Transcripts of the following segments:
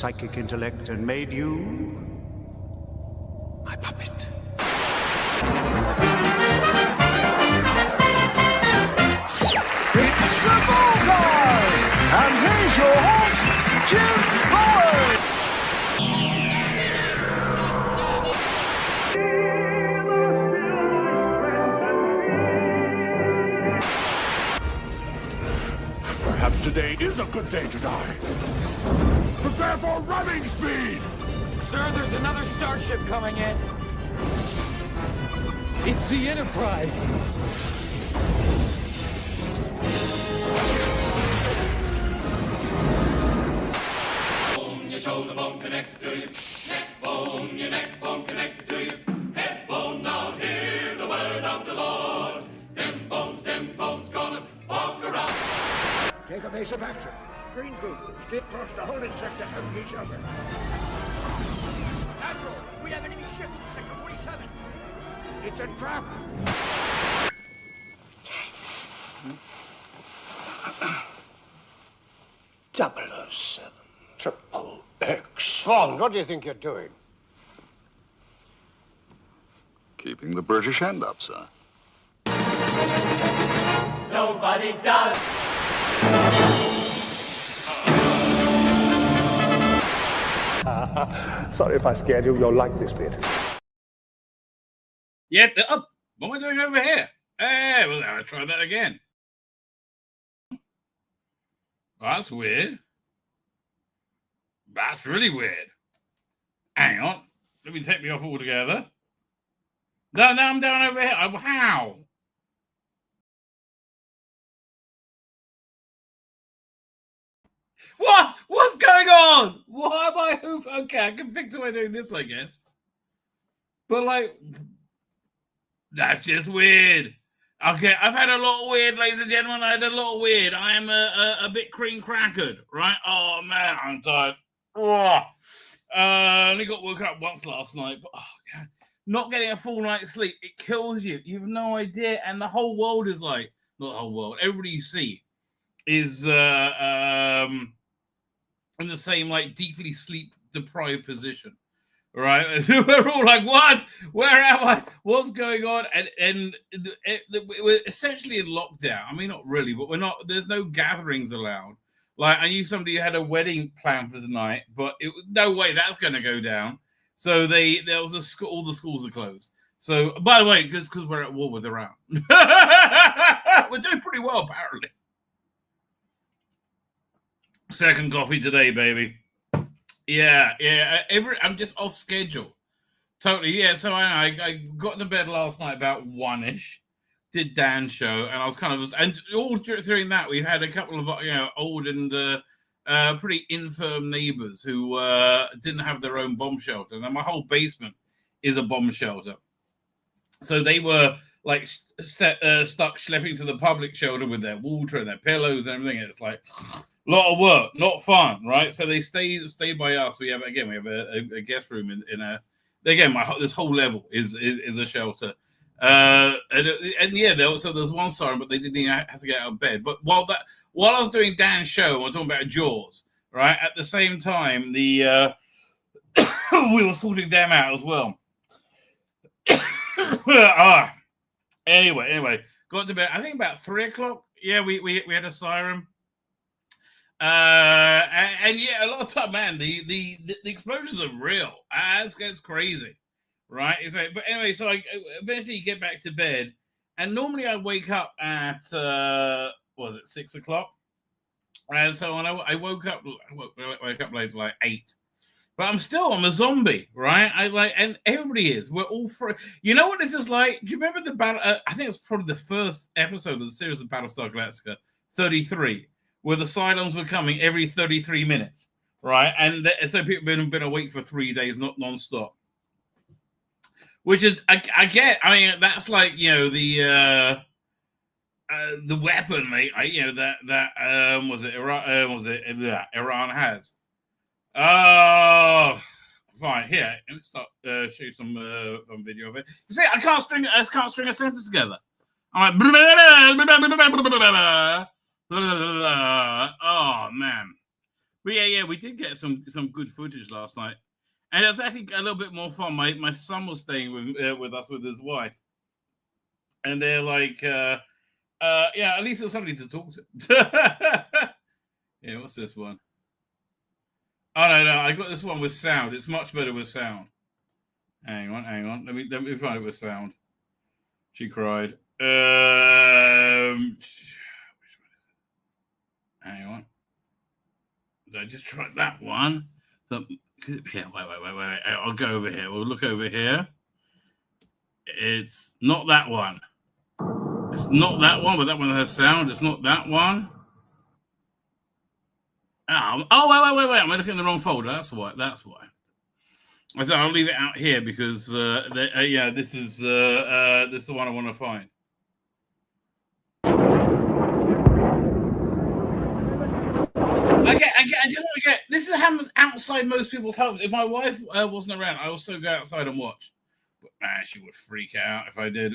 psychic intellect and made you my puppet. It's a bullseye! And here's your host, Jim Boyd! Perhaps today is a good day to die. Prepare for running speed! Sir, there's another starship coming in. It's the Enterprise. Bone, your shoulder bone connected to you. Neck bone, your neck bone connected to you. Head bone, now hear the word of the Lord. Them bones gonna walk around. Take evasive action. Green group, Skit crossed the holding sector of each other. Admiral, we have enemy ships in Sector 47. It's a trap. .007 Triple X. Bond, what do you think you're doing? Keeping the British hand up, sir. Nobody does. Sorry if I scared you. You'll like this bit. Yeah, what am I doing over here? Hey, well, I'll try that again. That's weird. That's really weird. Hang on. Let me take me off altogether. No, I'm down over here. How? What? What's going on? Why am I? Okay, I can fix by doing this, I guess. But like, that's just weird. Okay, I've had a lot of weird, ladies and gentlemen. I had a lot of weird. I am a bit cream crackered, right? Oh man, I'm tired. Only got woken up once last night, but oh god, not getting a full night's sleep, it kills you. You have no idea, and the whole world is like, not the whole world. Everybody you see is in the same like deeply sleep deprived position, right? We're all like, what? Where am I? What's going on? And we're essentially in lockdown. I mean, not really, but we're not. There's no gatherings allowed. Like, I knew somebody who had a wedding planned for tonight, but no way that's going to go down. So there was a school. All the schools are closed. So, by the way, because we're at war with Iran, we're doing pretty well apparently. Second coffee today, baby. Yeah. I'm just off schedule. Totally, yeah. So I got to bed last night about 1-ish. Did Dan's show, and I was kind of, and all during that we've had a couple of old and pretty infirm neighbors who didn't have their own bomb shelter. Now my whole basement is a bomb shelter, so they were like stuck schlepping to the public shelter with their water and their pillows and everything. And it's like a lot of work, not fun, right? So they stayed by us. We have a guest room in a. Again, this whole level is a shelter. And yeah, there's one siren, but they didn't even have to get out of bed. But while I was doing Dan's show, we're talking about Jaws, right? At the same time, we were sorting them out as well. Anyway, got to bed. I think about 3:00. Yeah, we had a siren. And yeah, a lot of time, man. The explosions are real. It's crazy. Right. But anyway, so I eventually get back to bed, and normally I wake up at 6 o'clock, and so when I woke up late, like 8, but I'm a zombie, right? And everybody is. We're all free. You know what this is like? Do you remember the battle? I think it was probably the first episode of the series of Battlestar Galactica 33, where the Cylons were coming every 33 minutes, right? And so people have been awake for 3 days, not non-stop. Which is, I get. I mean, that's like the weapon, mate. Iran has. Oh, fine. Here, let me start. Show you some video of it. You see, I can't string a sentence together. I'm like, oh man. But yeah, we did get some good footage last night, and it was actually a little bit more fun. My son was staying with us with his wife, and they're like, yeah, at least there's somebody to talk to. Yeah, what's this one? Oh no, I got this one with sound. It's much better with sound. Hang on. Let me find it with sound. She cried. Which one is it? Hang on. Did I just try that one? So, yeah, wait. I'll go over here. We'll look over here. It's not that one. It's not that one, but that one has sound. It's not that one. Oh, wait. I'm looking in the wrong folder. That's why. I said I'll leave it out here because, this is the one I want to find. Okay, and just don't forget, this is happens outside most people's homes. If my wife wasn't around, I would also go outside and watch. But man, she would freak out if I did.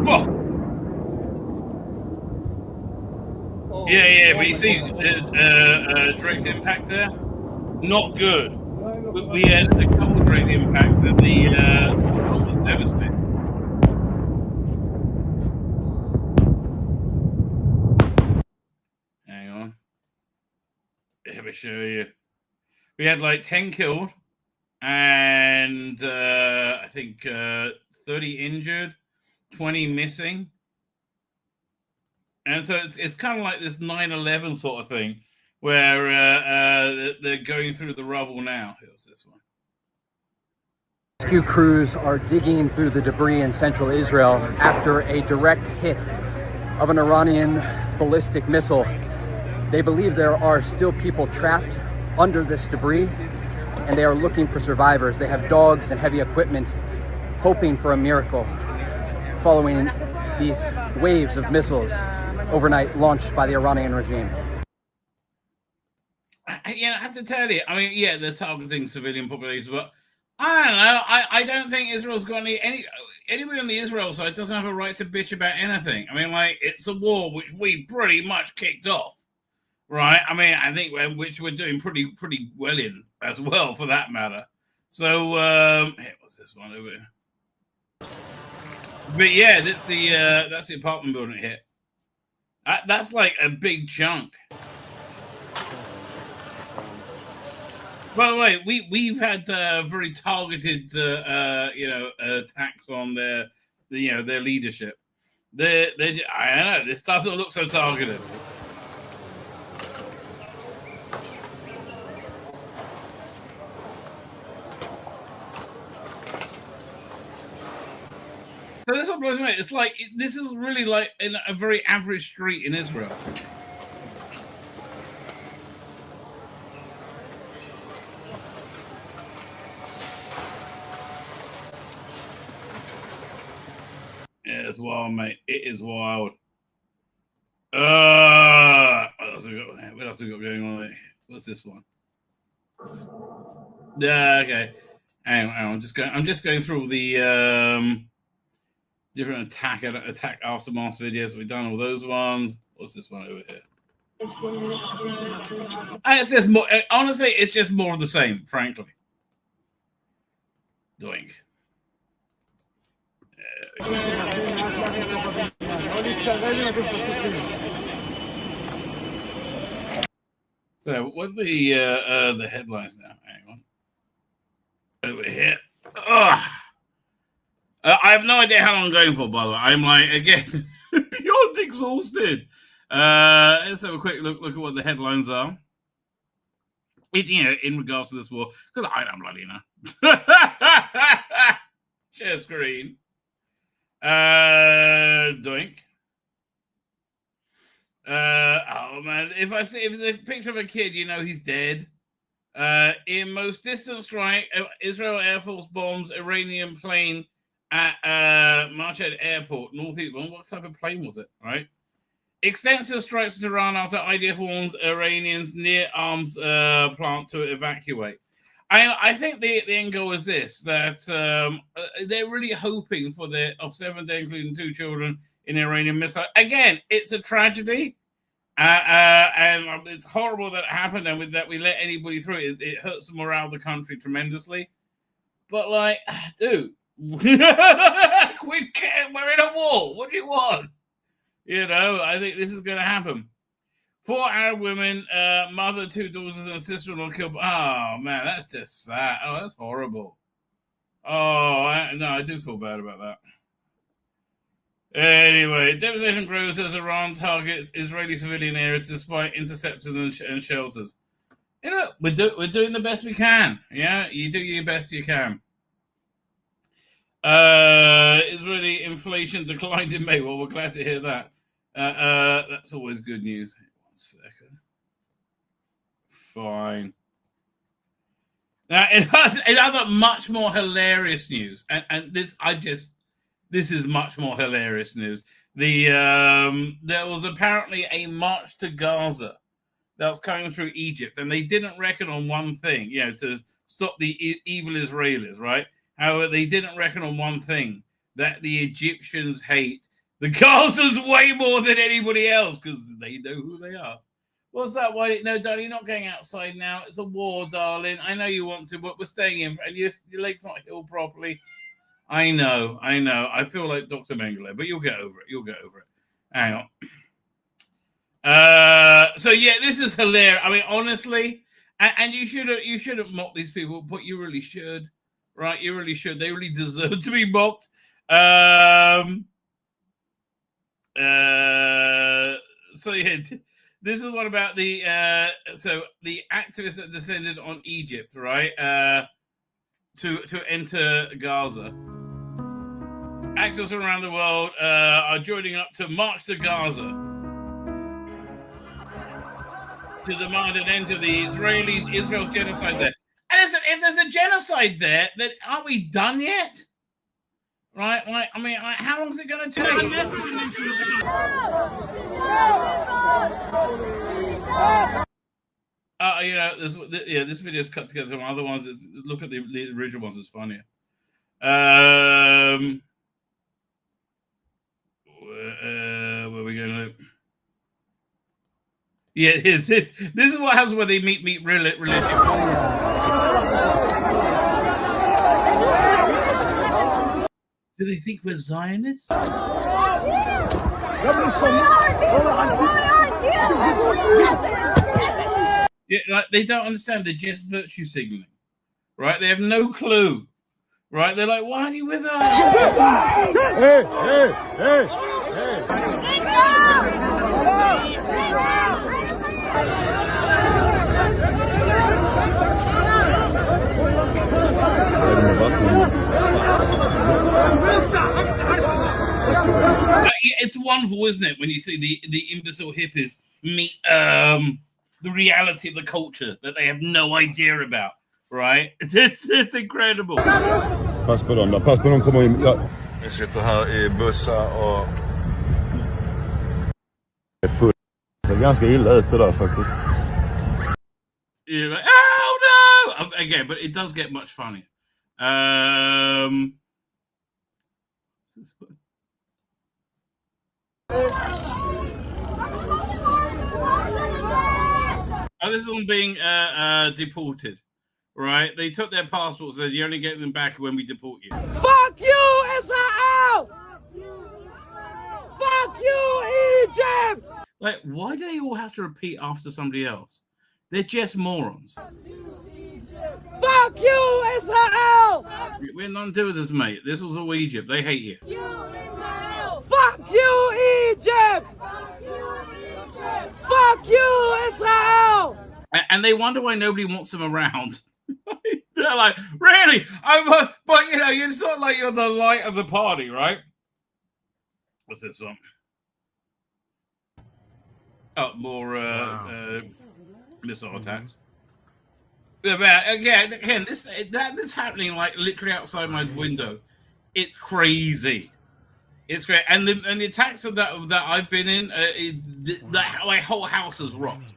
Whoa! Yeah, but you see, direct impact there, not good. We had a couple of direct impact that the control was devastating. Hang on. Let me show you. We had like 10 killed and I think 30 injured, 20 missing. And so it's kind of like this 9/11 sort of thing where they're going through the rubble now. Here's this one. Rescue crews are digging through the debris in central Israel after a direct hit of an Iranian ballistic missile. They believe there are still people trapped under this debris, and they are looking for survivors. They have dogs and heavy equipment, hoping for a miracle following these waves of missiles overnight launched by the Iranian regime. I have to tell you, I mean, yeah, they're targeting civilian populations, but I don't know. I don't think Israel's got anybody on the Israel side doesn't have a right to bitch about anything. I mean, like, it's a war which we pretty much kicked off, right? I mean, I think which we're doing pretty well in as well, for that matter. So, here, what's this one over here? But yeah, that's the apartment building hit. That's like a big chunk. By the way, we've had very targeted, attacks on their leadership. I don't know. This doesn't look so targeted. So this one blows me away. It's like this is really like in a very average street in Israel. Yeah, it's wild, mate. It is wild. What else we got going on there? What's this one? Yeah, okay. Hang on. I'm just going through the different attack aftermath videos. We've done all those ones. What's this one over here? It's just more. Honestly, it's just more of the same. Frankly, doink. So, what are the headlines now? Hang on. Over here. I have no idea how long I'm going for, by the way. I'm like, again, beyond exhausted. Let's have a quick look at what the headlines are. In regards to this war, because I don't bloody know. Share screen. Doink. Oh man, if it's a picture of a kid, he's dead. In most distant strike, Israel Air Force bombs Iranian plane at Marched Airport, northeast. What type of plane was it? Right. Extensive strikes to Iran after IDF warns Iranians near arms plant to evacuate. I think the end goal is this, that they're really hoping for of 7 dead, including 2 children in Iranian missile. Again, it's a tragedy. And it's horrible that it happened, and with that we let anybody through it. It hurts the morale of the country tremendously. But like, dude, we're in a war. What do you want? You know, I think this is going to happen. 4 Arab women, mother, 2 daughters, and a sister-in-law killed. Oh man, that's just sad. Oh, that's horrible. Oh, I do feel bad about that. Anyway, devastation grows as Iran targets Israeli civilian areas despite interceptors and shelters. You know, we're doing the best we can. Yeah, you do your best you can. Israeli inflation declined in May. Well, we're glad to hear that. That's always good news. 1 second. Fine. Now, in other much more hilarious news, and this is much more hilarious news. There was apparently a march to Gaza that was coming through Egypt, and they didn't reckon on one thing, you know, to stop the evil Israelis, right? However, they didn't reckon on one thing, that the Egyptians hate the Gazans way more than anybody else because they know who they are. What's that? Why? No, darling, you're not going outside now. It's a war, darling. I know you want to, but we're staying in, and your leg's not healed properly. I know. I feel like Dr. Mengele, but you'll get over it. Hang on. So yeah, this is hilarious. I mean, honestly, and you shouldn't mock these people, but you really should, right? You really should. They really deserve to be mocked. So yeah, this is what about the activists that descended on Egypt, right? To enter Gaza. Actors around the world are joining up to march to Gaza to demand an end to the Israel's genocide there. And if there's a genocide there, then aren't we done yet? Right? Like, I mean, how long is it going to take? You know, this video is cut together from other ones. Look at the original ones; it's funnier. Where are we going to? Yeah, this is what happens when they meet religion. Do they think we're Zionists? Yeah, like they don't understand. They're just virtue signaling, right? They have no clue, right? They're like, "Why aren't you with us?" It's wonderful, isn't it, when you see the imbecile hippies meet the reality of the culture that they have no idea about, right? It's incredible. Pass på dem kommer in. Ja. Jag sitter här I bussar och är full. Det ser ganska illa ut det där faktiskt. You're like, oh no! Again, but it does get much funnier. This is on being deported, right? They took their passports and you only get them back when we deport you. Fuck you, Israel! Fuck you, Egypt! Like, why do they all have to repeat after somebody else? They're just morons. Fuck you, Israel! We're nothing to do with this, mate. This was all Egypt. They hate you. Fuck you, Egypt! Fuck you, Israel! And they wonder why nobody wants them around. They're like, really? But you know, it's not like you're the light of the party, right? What's this one? Oh, more missile attacks. Again, this happening like literally outside my window. It's crazy. It's great, and the attacks of that I've been in, my whole house is rocked.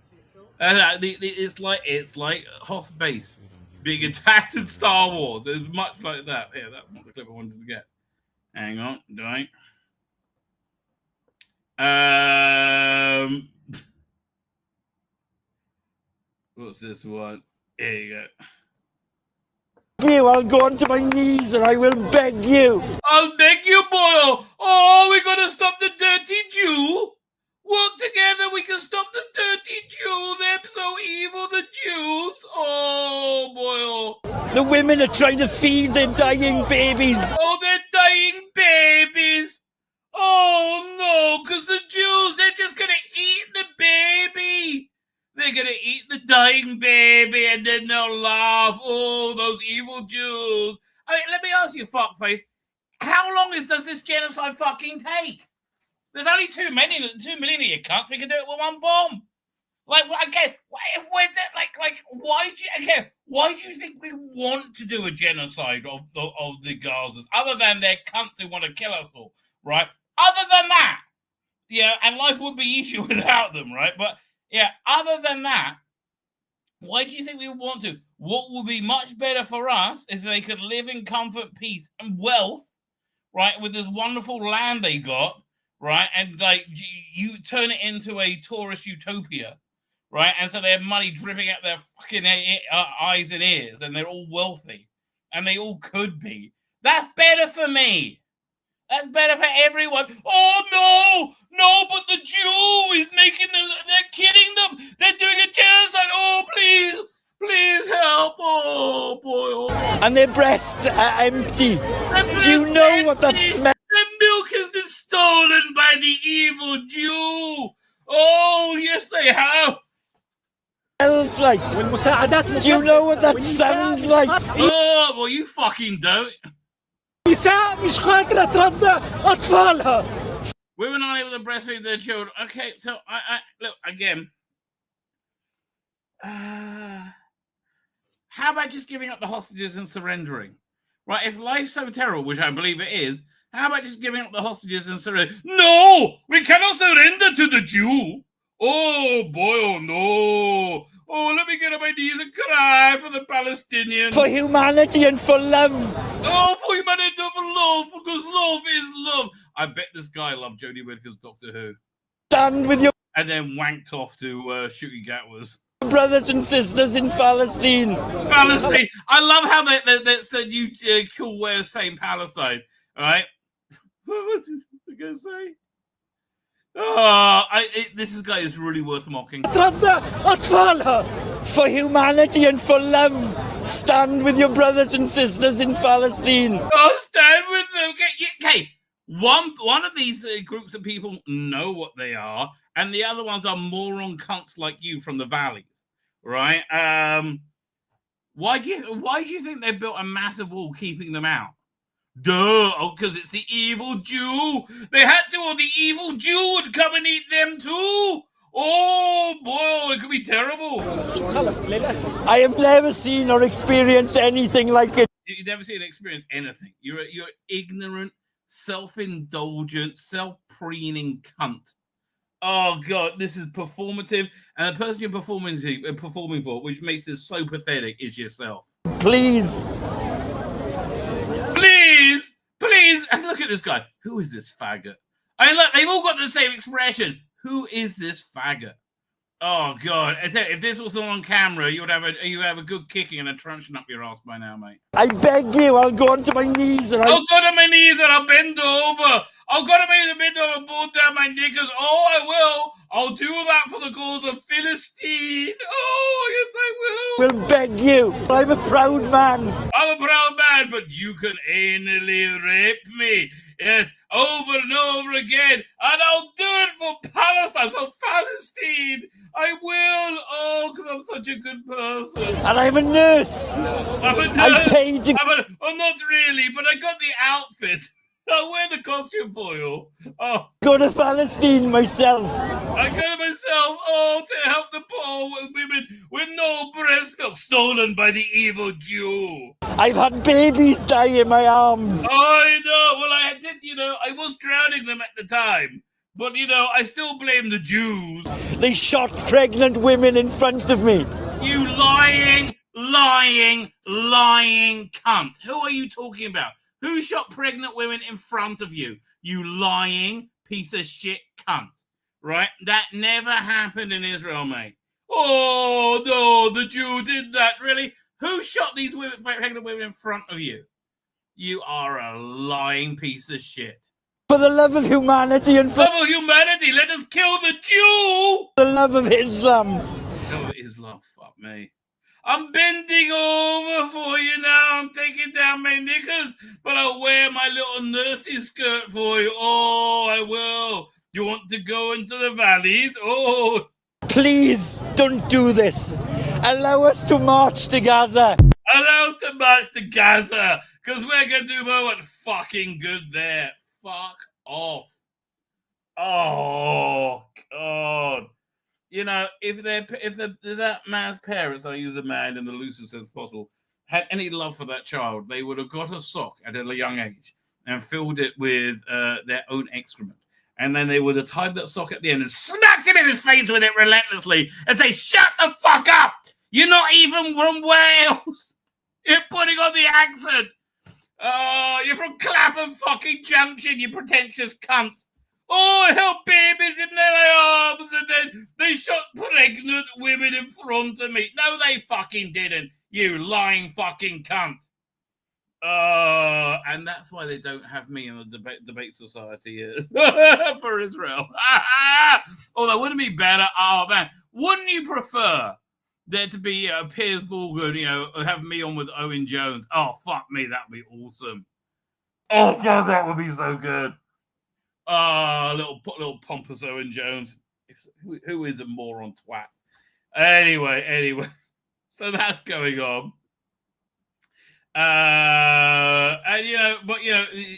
It's like Hoth Base being attacked in Star Wars. There's much like that. Yeah, that's not the clip I wanted to get. Hang on, do I? What's this one? Here you go. I'll go onto my knees and I will beg you. I'll beg you, boy. Oh, we're gonna stop the dirty Jew. Work together, we can stop the dirty Jew. They're so evil, the Jews. Oh, boy. The women are trying to feed their dying babies. Oh, they're dying babies. Oh, no, because the Jews, they're just going to eat the baby. They're going to eat the dying baby and then they'll laugh. Oh, those evil Jews. I mean, let me ask you, fuckface, how long does this genocide fucking take? There's only 2 million of you cunts. We can do it with one bomb. Like, okay, if we're why do you think we want to do a genocide of the Gazas, other than they're cunts who want to kill us all, right? Other than that, yeah, and life would be easier without them, right? But yeah, other than that, why do you think we would want to? What would be much better for us if they could live in comfort, peace, and wealth, right, with this wonderful land they got, right, and like you turn it into a tourist utopia, right, and so they have money dripping out their fucking eyes and ears, and they're all wealthy, and they all could be. That's better for me. That's better for everyone. Oh no, but the Jew is they're kidding them. They're doing a genocide. Oh please help. Oh boy. And their breasts are empty. Do you know what that smells? The milk has been stolen by the evil Jew. Oh, yes, they have. Like. Do you know what that sounds like? Oh, well, you fucking don't. Women aren't able to breastfeed their children. Okay, so I look again. How about just giving up the hostages and surrendering? Right, if life's so terrible, which I believe it is, how about just giving up the hostages and surrender? No! We cannot surrender to the Jew! Oh, boy, oh, no! Oh, let me get on my knees and cry for the Palestinians. For humanity and for love. Oh, for humanity and for love, because love is love. I bet this guy loved Jodie Whittaker's Doctor Who. Stand with your... And then wanked off to Shooty Gatwas. Brothers and sisters in Palestine. Palestine. I love how that's the new cool way of saying Palestine. All right. What's he going to say? Oh, this guy is really worth mocking. For humanity and for love, stand with your brothers and sisters in Palestine. Oh, stand with them. Okay. One of these groups of people know what they are, and the other ones are moron cunts like you from the valleys, right? Why do you think they built a massive wall keeping them out? Duh! Oh, because it's the evil Jew. They had to, or the evil Jew would come and eat them too. Oh boy, it could be terrible. I have never seen or experienced anything like it. You've never seen or experienced anything. You're ignorant, self-indulgent, self-preening cunt. Oh god, this is performative, and the person you're performing for, which makes this so pathetic, is yourself. Please. And look at this guy. Who is this faggot? I mean, look, they've all got the same expression. Who is this faggot? Oh god! If this was on camera, you would have a good kicking and a truncheon up your ass by now, mate. I beg you, I'll go onto my knees and I'll go to my knees and I'll bend over. I'll go to my bend over and pull down my knickers. Oh, I will. I'll do that for the cause of Philistine. Oh, yes, I will. Will beg you. I'm a proud man. I'm a proud man, but you can anally rape me. Yes, over and over again. And I'll do it for Palestine, for Palestine. I will. Oh, because I'm such a good person. And I'm a nurse. I'm a nurse. I paid to... Oh, not really, but I got the outfit. I'll wear the costume for you. Oh. Go to Palestine myself. I go to myself, to help the poor women with no breast milk stolen by the evil Jew. I've had babies die in my arms. I know. Well, I did, I was drowning them at the time. But, I still blame the Jews. They shot pregnant women in front of me. You lying cunt. Who are you talking about? Who shot pregnant women in front of you? You lying piece of shit cunt, right? That never happened in Israel, mate. Oh, no, the Jew did that, really? Who shot these women, pregnant women in front of you? You are a lying piece of shit. For the love of humanity and for love of humanity, let us kill the Jew! the love of Islam. Love of Islam, fuck me. I'm bending over for you now. I'm taking down my knickers, but I'll wear my little nursey skirt for you. Oh, I will. You want to go into the valleys? Oh. Please don't do this. Allow us to march to Gaza. Allow us to march to Gaza, because we're going to do more fucking good there. Fuck off. Oh, God. You know, if that man's parents, I use a man in the loosest sense possible, had any love for that child, they would have got a sock at a young age and filled it with their own excrement. And then they would have tied that sock at the end and smacked him in his face with it relentlessly and say, shut the fuck up! You're not even from Wales! You're putting on the accent! Oh, you're from Clapham fucking Junction, you pretentious cunt! Oh, I held babies in their arms and then they shot pregnant women in front of me. No, they fucking didn't, you lying fucking cunt. And that's why they don't have me in the debate society for Israel. Although, wouldn't it be better? Oh, man. Wouldn't you prefer there to be Piers Morgan, you know, have me on with Owen Jones? Oh, fuck me. That would be awesome. Oh, God, that would be so good. Little pompous Owen Jones. Who is a moron twat? Anyway. So that's going on. And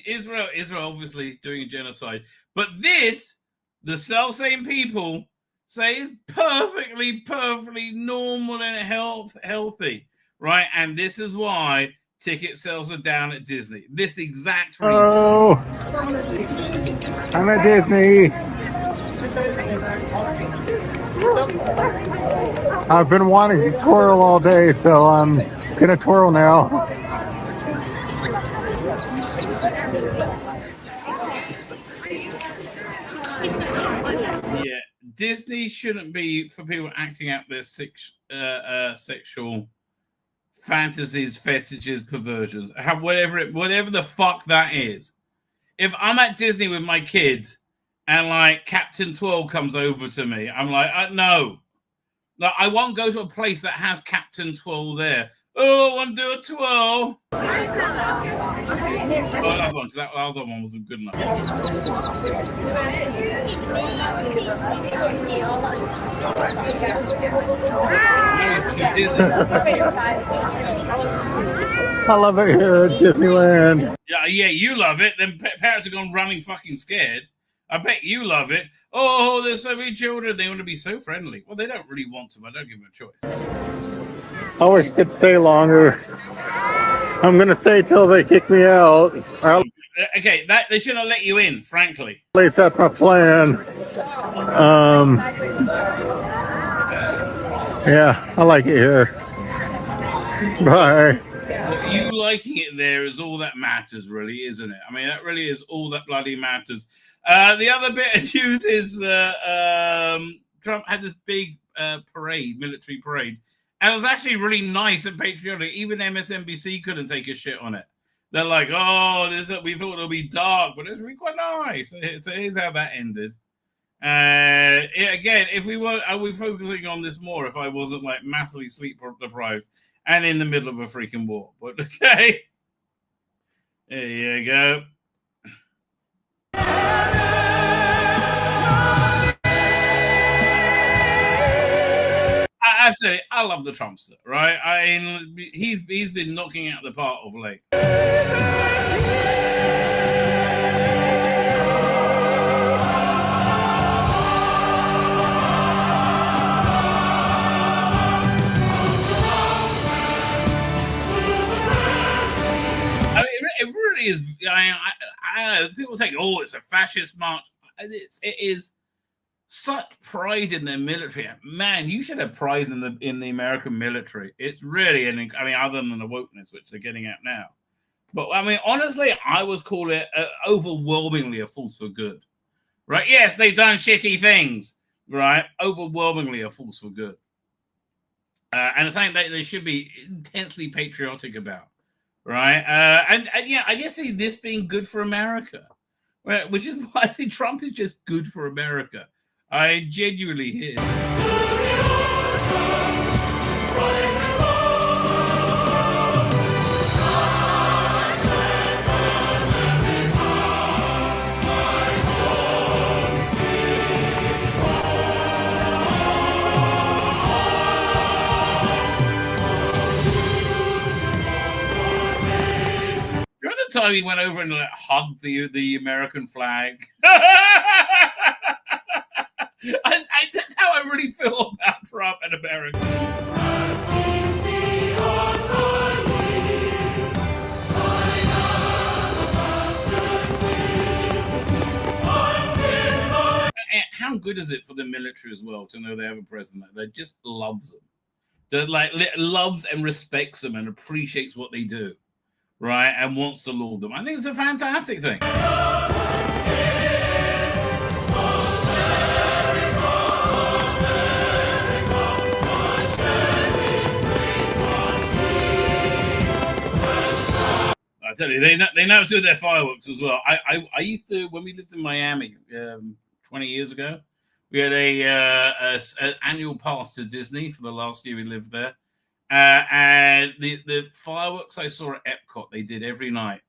Israel obviously doing a genocide, but this, the self-same people say is perfectly normal and healthy, right? And this is why ticket sales are down at Disney. This exact reason. Oh, I'm at Disney. I've been wanting to twirl all day, so I'm gonna twirl now. Yeah, Disney shouldn't be for people acting out their sexual fantasies, fetishes, perversions, whatever the fuck that is. If I'm at Disney with my kids and like Captain Twirl comes over to me, I'm like, no. Like, I won't go to a place that has Captain Twirl there. Oh, I want to do a twirl. Well, that one, because that other one wasn't good enough. I love it here at Disneyland. Yeah, you love it. Then parents are gone running fucking scared. I bet you love it. Oh, there's so many children. They want to be so friendly. Well, they don't really want to. I don't give them a choice. I wish I could stay longer. I'm going to stay till they kick me out. Okay, they shouldn't have let you in, frankly. At least that's my plan. Yeah, I like it here. Bye. Well, you liking it there is all that matters, really, isn't it? I mean, that really is all that bloody matters. The other bit of news is Trump had this big military parade. And it was actually really nice and patriotic. Even MSNBC couldn't take a shit on it. They're like, oh, we thought it'll be dark, but it's really quite nice. So here's how that ended. Again, if we were, are we focusing on this more if I wasn't like massively sleep deprived and in the middle of a freaking war? But okay. There you go. I have to say, I love the Trumpster, right? I mean, he's been knocking out the park of late. I mean, it really is. People say, "Oh, it's a fascist march." It is. Such pride in their military, man. You should have pride in the American military. It's really, other than the wokeness which they're getting at now. But I mean, honestly, I would call it overwhelmingly a force for good. right? Yes, they've done shitty things, right? Overwhelmingly a force for good. And it's something that they should be intensely patriotic about, right? And yeah, I just see this being good for America, right? Which is why I think Trump is just good for America. I genuinely hear. Remember the time he went over and like, hugged the American flag? That's how I really feel about Trump and America. And how good is it for the military as well to know they have a president that just loves them, that like loves and respects them and appreciates what they do, right, and wants to laud them? I think it's a fantastic thing. I tell you, they know do their fireworks as well. I used to, when we lived in Miami 20 years ago, we had an annual pass to Disney for the last year we lived there. And the fireworks I saw at Epcot, they did every night.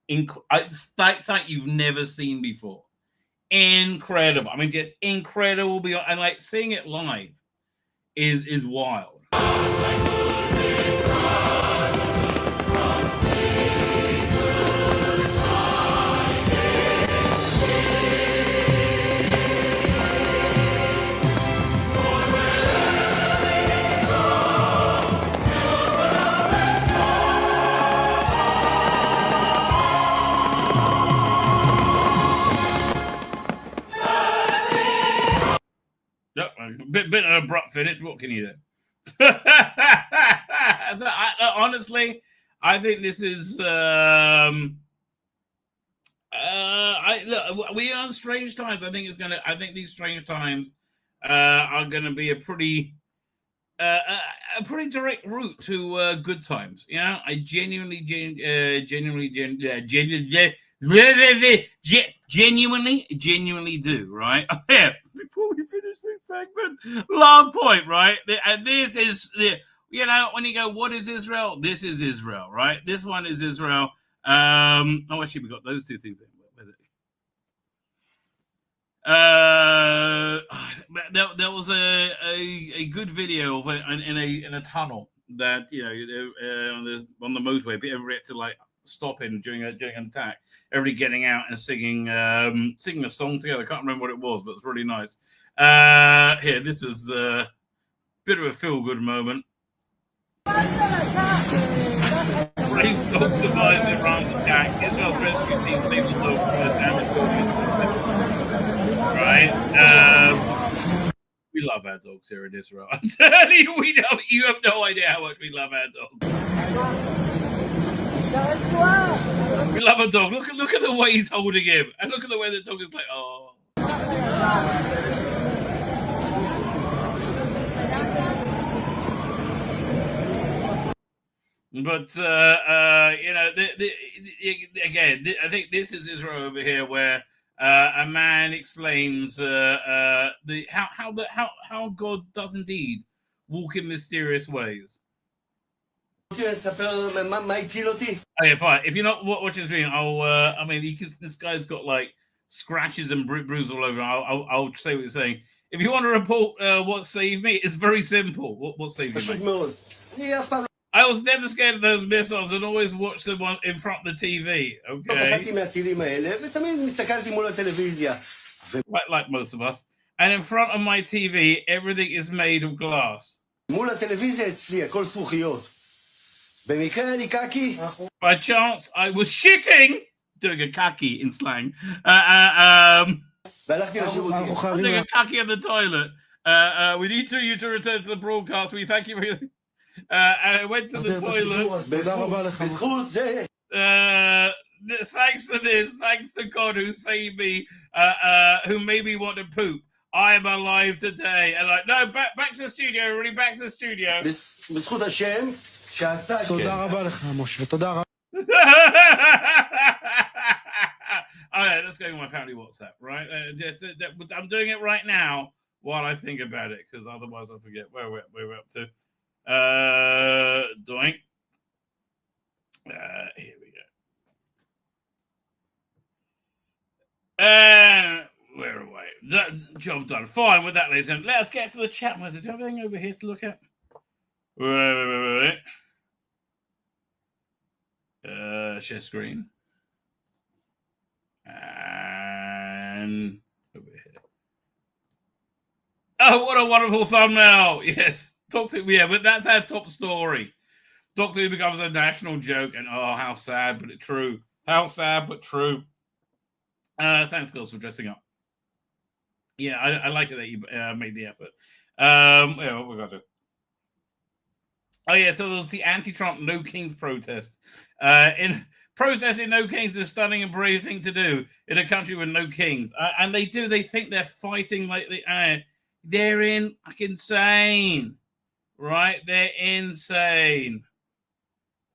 It's like you've never seen before. Incredible. I mean, just incredible. And like seeing it live is wild. Bit an abrupt finish. What can you do? Honestly, I think this is. We are in strange times. I think these strange times are gonna be a pretty direct route to good times. Yeah, I genuinely do. Right? Yeah. Before we finish this segment, last point, right? And this is, when you go, what is Israel? This is Israel, right? This one is Israel. Actually, we got those two things in. There was a good video of in a tunnel that on the motorway, everybody had to like stop in during an attack. Everybody getting out and singing a song together. I can't remember what it was, but it's really nice. Here, this is a bit of a feel-good moment. Brave dog survives Iran's attack. Israel's rescue team saves the dog from the damage caused. Right? We love our dogs here in Israel. I'm telling you, you have no idea how much we love our dogs. We love a dog. Look at the way he's holding him, and look at the way the dog is like, oh. But again, I think this is Israel over here, where a man explains how God does indeed walk in mysterious ways. Oh yeah, fine. If you're not watching the stream, this guy's got like scratches and bruises all over. I'll say what you're saying. If you want to report what saved me, it's very simple. What saved me? I was never scared of those missiles and always watched them in front of the TV. Okay, like most of us. And in front of my TV, everything is made of glass. By chance, I was shitting, doing a kaki in slang. Doing a kaki in the toilet. We need you to return to the broadcast. We thank you for. I went to the toilet. Thanks to this, thanks to God who saved me, who made me want to poop. I am alive today. And like, no, back to the studio, everybody, back to the studio. בזכות השם, שעשה... תודה רבה לך, משה, תודה רבה. Alright, let's go to my family WhatsApp, right? I'm doing it right now while I think about it, because otherwise I forget where we're up to. Doink. Here we go. And where are we? That job done. Fine with that, ladies and gentlemen. Let's get to the chat. Do you have anything over here to look at? Wait. Share screen. And over here. Oh, what a wonderful thumbnail! Yes, talk to but that's our top story. Doctor Who becomes a national joke, and oh, how sad, but true. How sad, but true. Thanks, girls, for dressing up. Yeah, I like it that you made the effort. Yeah, what we got to do? Oh yeah, so there's the anti-Trump No Kings protest. In protesting No Kings is a stunning and brave thing to do in a country with no kings, and they think they're fighting like they're insane, right? They're insane.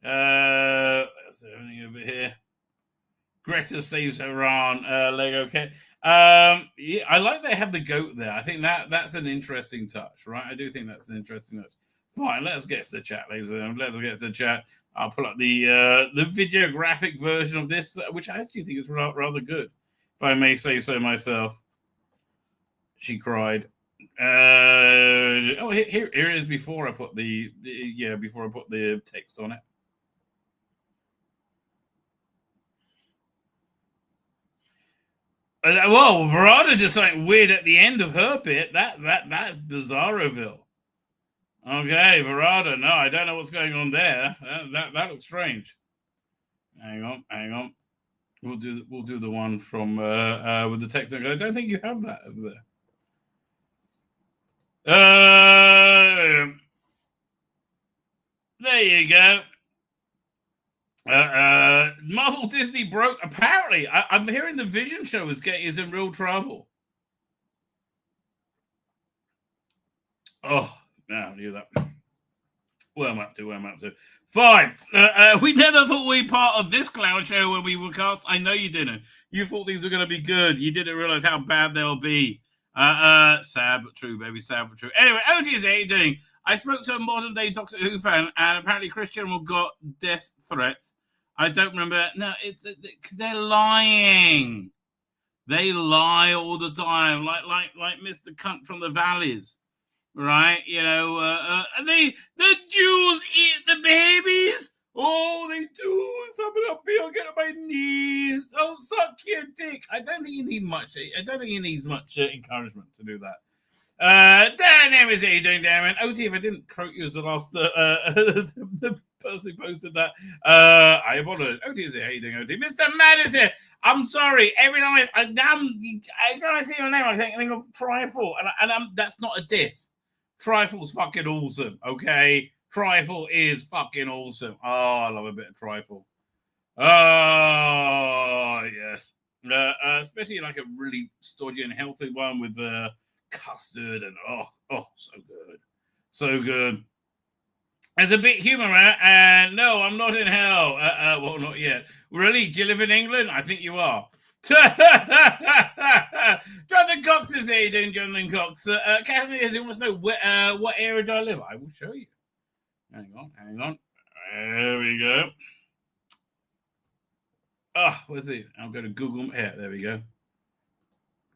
There's everything over here. Greta saves Iran. Lego kit. Yeah, I like they have the goat there. I think that's an interesting touch, right? I do think that's an interesting touch. Fine, let's get to the chat, ladies and gentlemen. Let's get to the chat. I'll pull up the videographic version of this, which I actually think is rather good, if I may say so myself. She cried. Here it is before I put the text on it. Well, Verada did something weird at the end of her bit. That's Bizarroville. Okay, Verada. No, I don't know what's going on there. That looks strange. Hang on. We'll do the one from with the text. I don't think you have that over there. There you go. Marvel Disney broke. Apparently, I'm hearing the Vision show is in real trouble. Oh, no, I knew that. Where am I up to? Fine. We never thought we'd be part of this clown show when we were cast. I know you didn't. You thought things were going to be good. You didn't realize how bad they'll be. Sad but true, baby. Sad but true. Anyway, OGs, how you doing? I spoke to a modern day Doctor Who fan, and apparently Chris General got death threats. I don't remember. No, they're lying. They lie all the time, like Mr. Cunt from the Valleys, right? You know, the Jews eat the babies. Oh, they do. Something up here, I'll get on my knees. Oh, suck your dick. I don't think you need much. I don't think he needs much encouragement to do that. Darren Emmons, how you doing, Darren? OT, if I didn't quote you as the last the person who posted that, I apologize. OT, how you doing, OT? Mr. Maddis here. I'm sorry. Every time I see your name, I think of Trifle, and that's not a diss. Trifle's fucking awesome, okay? Trifle is fucking awesome. Oh, I love a bit of Trifle. Oh, yes. Especially like a really stodgy and healthy one with custard and so good. There's a bit humor, and no, I'm not in hell. Well, not yet. Really? Do you live in England? I think you are. Jonathan Cox is here. Doing Jonathan Cox. Catherine, you must know what area do I live? I will show you. Hang on. There we go. Where's it? I'll go to Google. Here, there we go.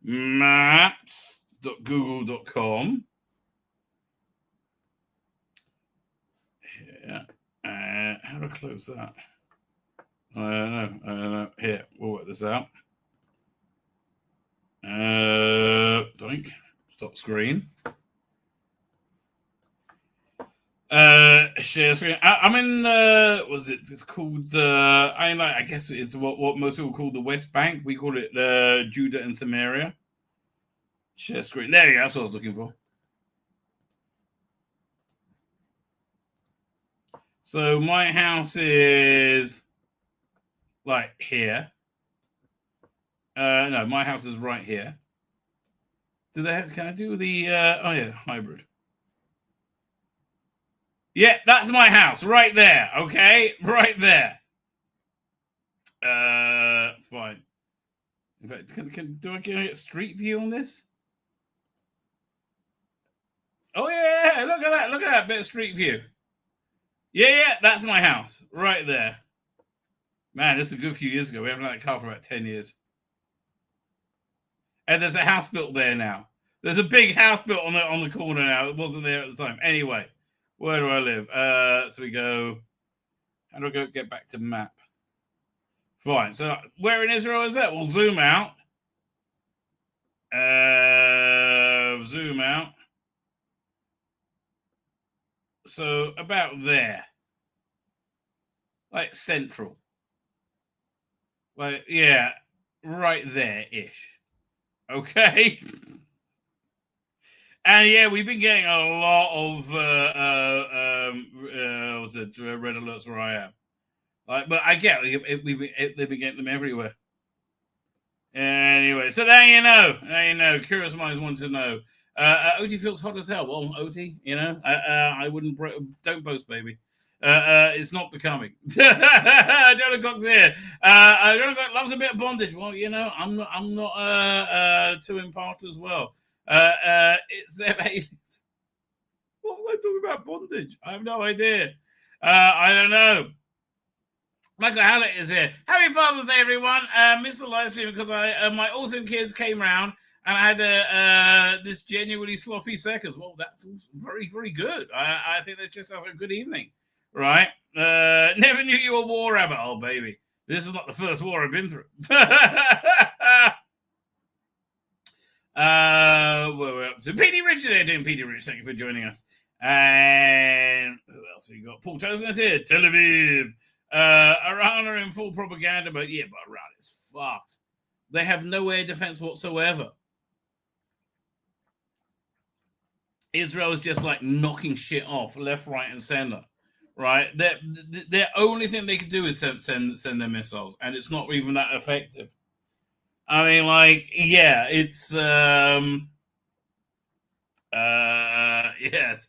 Maps.google.com. Yeah. How do I close that? I don't know. Here, we'll work this out. Doink. Stop screen. Share screen. I'm in what's it? It's called I guess it's what most people call the West Bank. We call it Judah and Samaria. Share screen. There you go. That's what I was looking for. So my house is like here. No, my house is right here. Do they have? Can I do the? Oh yeah, hybrid. Yeah, that's my house right there. Okay, right there. Fine. In fact, can I get street view on this? Oh yeah, look at that! Look at that bit of street view. Yeah, that's my house right there. Man, this is a good few years ago. We haven't had that car for about 10 years. And there's a house built there now. There's a big house built on the corner now. It wasn't there at the time. Anyway, where do I live? So we go. How do I go get back to map? Fine. So where in Israel is that? We'll zoom out. Zoom out. So about there. Like central. Like, yeah, right there-ish. Okay. And yeah, we've been getting a lot of red alerts where I am. Like, but I get they've been getting them everywhere. Anyway, so there you know. Curious minds want to know. OT feels hot as hell. Well, OT, I wouldn't. Don't boast, baby. It's not becoming. Jonah Cox here. Jonah Cox loves a bit of bondage. Well, I'm not too impartial as well. It's their aliens. What was I talking about bondage? I have no idea. I don't know. Michael Hallett is here. Happy Father's Day, everyone. Missed the live stream because my awesome kids came round and I had this genuinely sloppy seconds. Well, that's very, very good. I think they just have a good evening. Right? Never knew you were a war rabbit. Oh, baby. This is not the first war I've been through. We're up to Petey Rich there doing Petey Rich. Thank you for joining us. And who else we got? Paul Tozen is here. Tel Aviv. Iran are in full propaganda, but Iran is fucked. They have no air defense whatsoever. Israel is just like knocking shit off left, right, and center. Right? Their only thing they can do is send their missiles, and it's not even that effective. I mean, like, yeah, it's yes.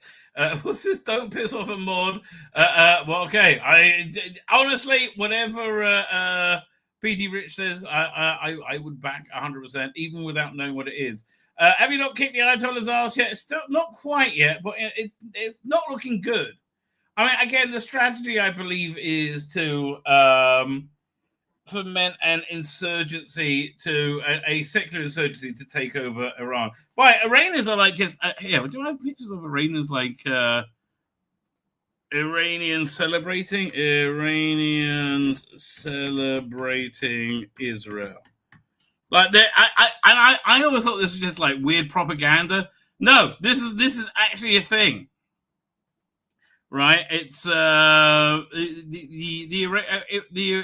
What's this? Don't piss off a mod. Well, okay. I honestly, whatever PT Rich says, I would back 100%, even without knowing what it is. Have you not kicked the Ayatollah's ass yet? It's still not quite yet, but it's not looking good. I mean, again, the strategy, I believe, is to foment an insurgency to a secular insurgency to take over Iran. Right, Iranians are like just do I have pictures of Iranians like Iranians celebrating Israel? Like I always thought this was just like weird propaganda. No, this is actually a thing. Right, it's the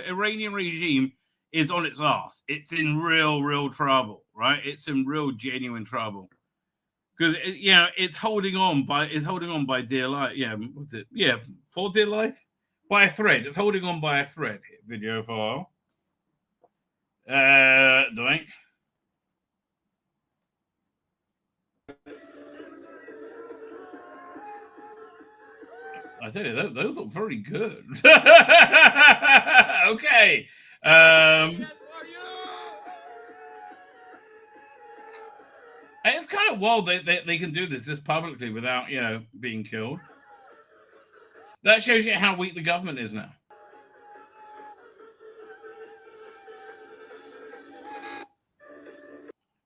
Iranian regime is on its ass. It's in real trouble. Right, it's in real genuine trouble because it's holding on by dear life. Yeah, what's it? Yeah, for dear life by a thread. It's holding on by a thread. Video file. Doink. I tell you, those look very good. Okay. It's kind of wild they can do this publicly without, being killed. That shows you how weak the government is now.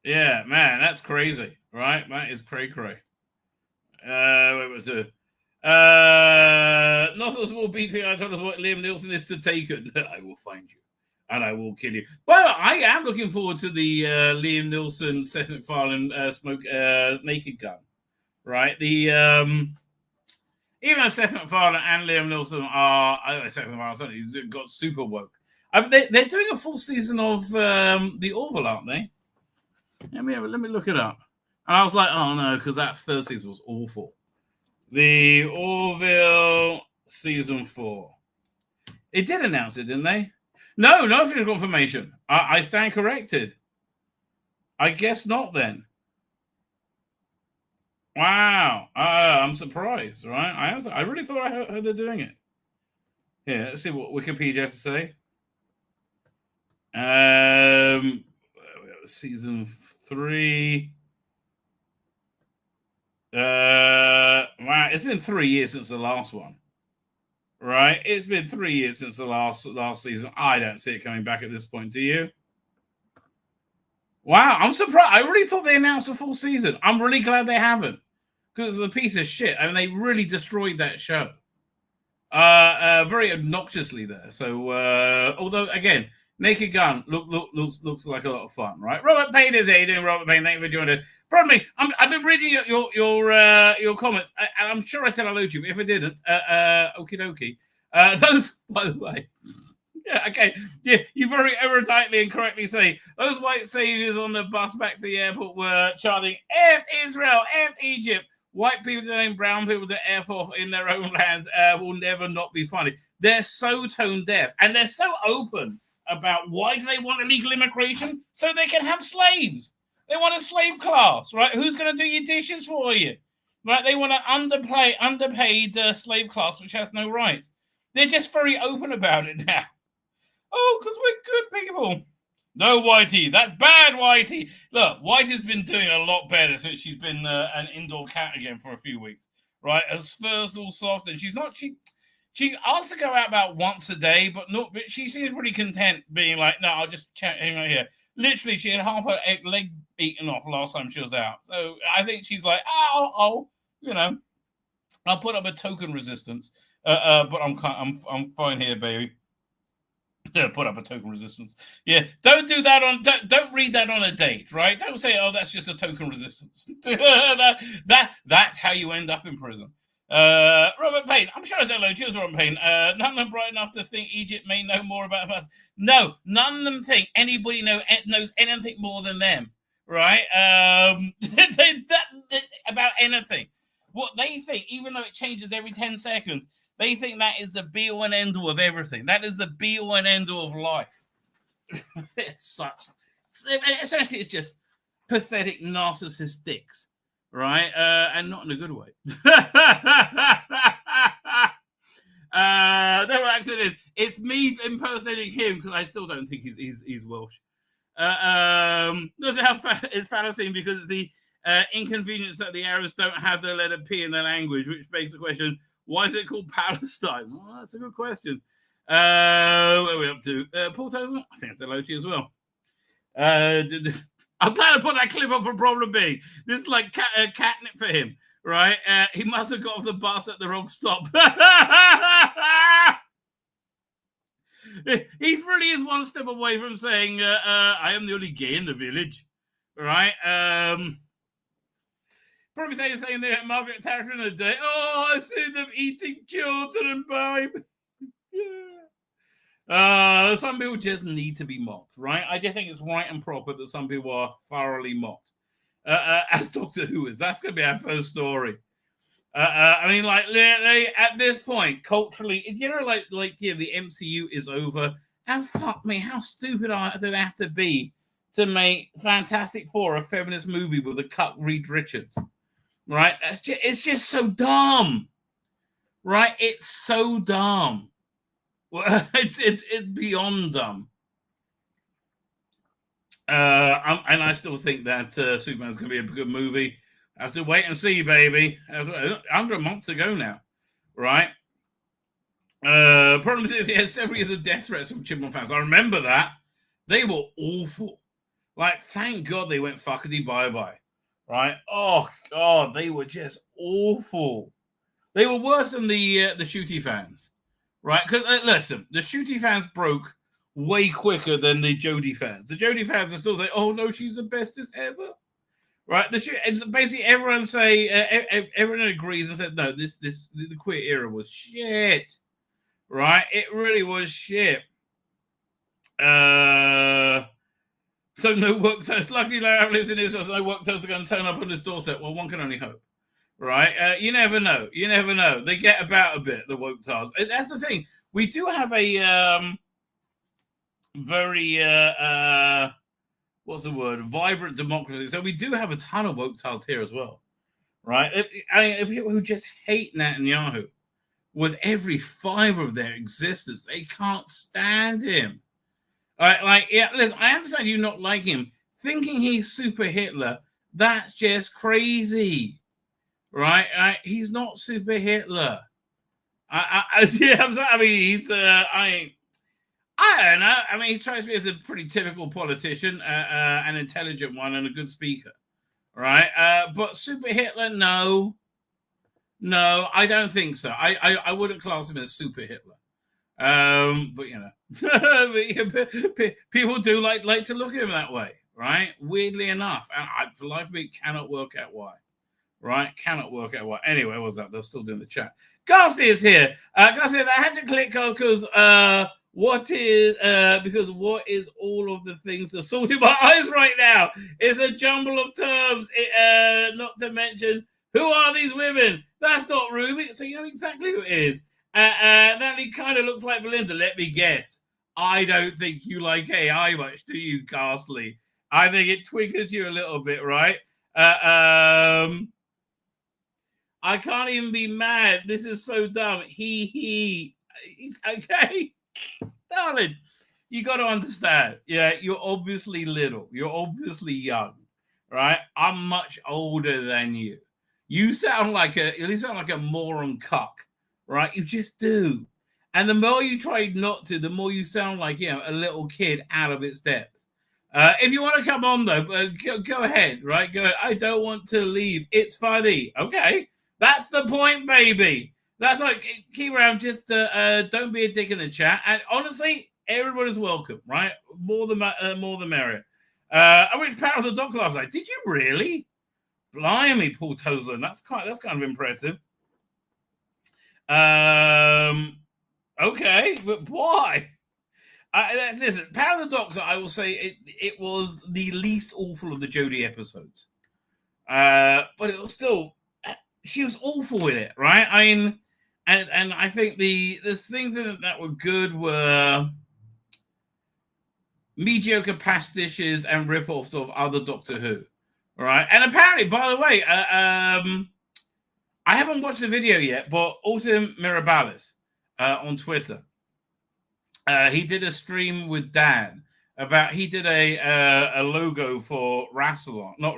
Yeah, man, that's crazy, right? That is cray-cray. Wait, what's it? Not a small beating. I told us what Liam Nielsen is to take it. I will find you and I will kill you. Well, I am looking forward to the Liam Nielsen, Seth MacFarlane smoke naked gun. Right? The even though Seth MacFarlane and Liam Nielsen are Seth MacFarlane, he's got super woke. They're doing a full season of The Orville, aren't they? Let me look it up. And I was like, oh no, because that third season was awful. The Orville season 4. It did announce it, didn't they? No official confirmation. I stand corrected. I guess not then. Wow. I'm surprised, right? I really thought I heard they're doing it. Here, let's see what Wikipedia has to say. Season 3. Wow, it's been 3 years since the last one. Right? It's been 3 years since the last season. I don't see it coming back at this point, do you? Wow, I'm surprised. I really thought they announced a full season. I'm really glad they haven't. Because it's a piece of shit. I mean, they really destroyed that show. Very obnoxiously there. So, although, again, Naked Gun looks like a lot of fun, right? Robert Payne is here. How you doing, Robert Payne? Thank you for joining us. Pardon me, I've been reading your comments, and I'm sure I said hello to you. If I didn't, okie dokie. Those, by the way, yeah, okay, yeah, you very eruditely and correctly say those white saviors on the bus back to the airport were chanting "F Israel, F Egypt." White people telling brown people to F off in their own lands will never not be funny. They're so tone deaf, and they're so open about why do they want illegal immigration? So they can have slaves. They want a slave class, right? Who's going to do your dishes for you? Right? They want an underpaid slave class which has no rights. They're just very open about it now. Oh, because we're good people. No, Whitey. That's bad, Whitey. Look, Whitey's been doing a lot better since she's been an indoor cat again for a few weeks, right? Her fur's all soft, and she's not... She asks to go out about once a day, but she seems pretty content being like, no, I'll just hang out here. Literally, she had half her leg eaten off last time she was out. So I think she's like, I'll put up a token resistance, but I'm fine here, baby. Put up a token resistance. Yeah, don't do that don't read that on a date, right? Don't say, oh, that's just a token resistance. That's how you end up in prison. Robert Payne, I'm sure I said hello. Cheers, Robert Payne. None of them bright enough to think Egypt may know more about us. No, none of them think anybody knows anything more than them, right? About anything. What they think, even though it changes every 10 seconds, they think that is the be-all and end-all of everything. That is the be-all and end-all of life. Essentially, it's just pathetic narcissist dicks, right? And not in a good way. No accident. It's me impersonating him because I still don't think he's Welsh. It's fallacy because of the inconvenience that the Arabs don't have the letter P in their language, which begs the question, why is it called Palestine? Well, that's a good question. Where are we up to? Paul Tozer? I think it's hello to you as well. I'm glad I put that clip up for Problem B. This is like catnip for him, right? He must have got off the bus at the wrong stop. He really is one step away from saying, I am the only gay in the village, right? Probably saying the same thing at Margaret Thatcher in the day. Oh, I see them eating children, babe. Yeah. Some people just need to be mocked, right? I just think it's right and proper that some people are thoroughly mocked. As Doctor Who is. That's going to be our first story. I mean, like, literally, at this point, culturally, you know, the MCU is over. And fuck me, how stupid do they have to be to make Fantastic Four a feminist movie with a cut Reed Richards? Right? It's just so dumb. Right? It's so dumb. It's beyond dumb. And I still think that Superman's going to be a good movie. I have to wait and see, baby. Under a month to go now. Right? Problem is, there's several years of death threats from Chibnall fans. I remember that. They were awful. Like, thank God they went fuckity bye-bye. Right? Oh, God, they were just awful. They were worse than the Shooty fans. Right? Because, listen, the Shooty fans broke way quicker than the Jodie fans. The Jodie fans are still saying, oh, no, she's the bestest ever. Right? Basically, everyone agrees and said, no, the queer era was shit. Right? It really was shit. So no work toast. Luckily, Larry lives in Israel, so no work toast are going to turn up on his doorstep. Well, one can only hope. Right? You never know. You never know. They get about a bit, the woke tars. That's the thing. We do have a very what's the word? Vibrant democracy. So we do have a ton of woke tards here as well, right? People who just hate Netanyahu with every fiber of their existence. They can't stand him. Listen, I understand you not like him. Thinking he's super Hitler, that's just crazy, right? He's not super Hitler. I mean, he's I don't know. I mean, he strikes me as a pretty typical politician, an intelligent one, and a good speaker, right? But super Hitler, no, I don't think so. I wouldn't class him as super Hitler. But you know, people do like to look at him that way, right? Weirdly enough, and for life of me, cannot work out why. Right? Cannot work out why. Anyway, what was that? They're still doing the chat. Ghastly is here. Ghastly, I had to click because what is all of the things that sorting my eyes right now? It's a jumble of terms. Not to mention, who are these women? That's not Ruby. So you know exactly who it is. That kind of looks like Belinda. Let me guess. I don't think you like AI much, do you, Ghastly? I think it twiggers you a little bit, right? I can't even be mad. This is so dumb. He. Okay, darling, you got to understand. Yeah, you're obviously little. You're obviously young, right? I'm much older than you. You sound like a moron cuck, right? You just do. And the more you try not to, the more you sound like, you know, a little kid out of its depth. If you want to come on, though, go ahead, right? Go ahead. I don't want to leave. It's funny. Okay. That's the point, baby. That's like, keep around. Just don't be a dick in the chat. And honestly, everyone is welcome, right? More the merrier. I went to Power of the Dog last night. Did you really? Blimey, Paul Tosland. That's kind of impressive. Okay, but why? Listen, Power of the Doctor, I will say it was the least awful of the Jodie episodes. But it was still, she was awful with it, right? I mean, and I think the things that were good were mediocre pastiches and rip-offs of other Doctor Who, right? And apparently, by the way, I haven't watched the video yet, but Autumn Mirabalis on Twitter, he did a stream with Dan about, he did a logo for Rassilon, not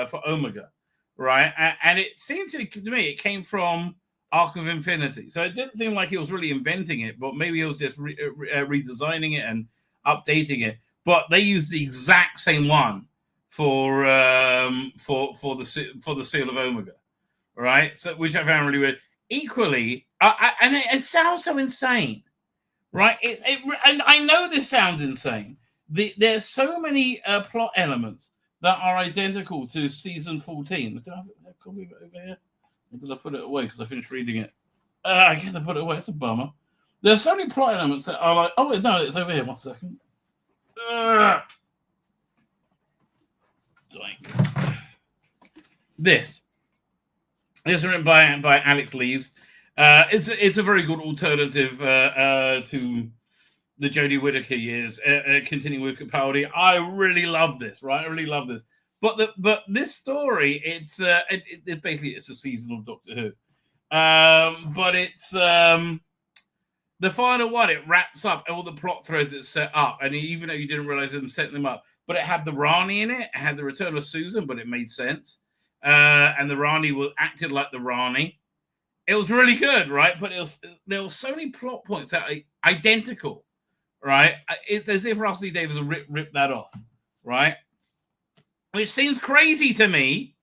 for Omega, right? And it seemed to me it came from Arc of Infinity, so it didn't seem like he was really inventing it, but maybe he was just redesigning it and updating it. But they used the exact same one for the Seal of Omega, right? So, which I found really weird. Equally, and it sounds so insane, right? And I know this sounds insane. There's so many plot elements that are identical to season 14. Did I have a copy of it over here? Or did I put it away because I finished reading it? I guess I put it away. It's a bummer. There's so many plot elements that are like, oh, no, it's over here. 1 second. This is written by Alex Leaves. It's a very good alternative to the Jodie Whittaker years, continuing with Capaldi. I really love this, right? I really love this. But this story, it's basically it's a season of Doctor Who. But it's the final one. It wraps up all the plot threads that's set up, and even though you didn't realize them setting them up, but it had the Rani in it. It had the return of Susan, but it made sense. And the Rani acted like the Rani. It was really good, right? But there were so many plot points that are identical, right? It's as if Russell Davies ripped that off, right? Which seems crazy to me,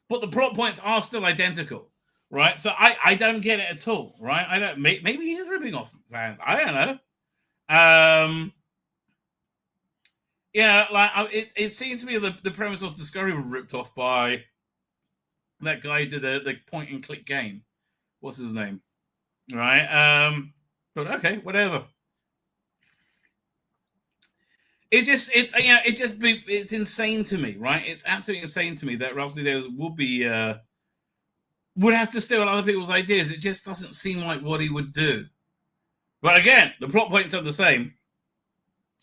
but the plot points are still identical, right? So I don't get it at all, right? I don't. Maybe he is ripping off fans. I don't know. Yeah, like it seems to me the premise of Discovery was ripped off by that guy who did the point and click game. What's his name? Right? But okay, whatever. It's insane to me, right? It's absolutely insane to me that Russell Davies would have to steal other people's ideas. It just doesn't seem like what he would do. But again, the plot points are the same.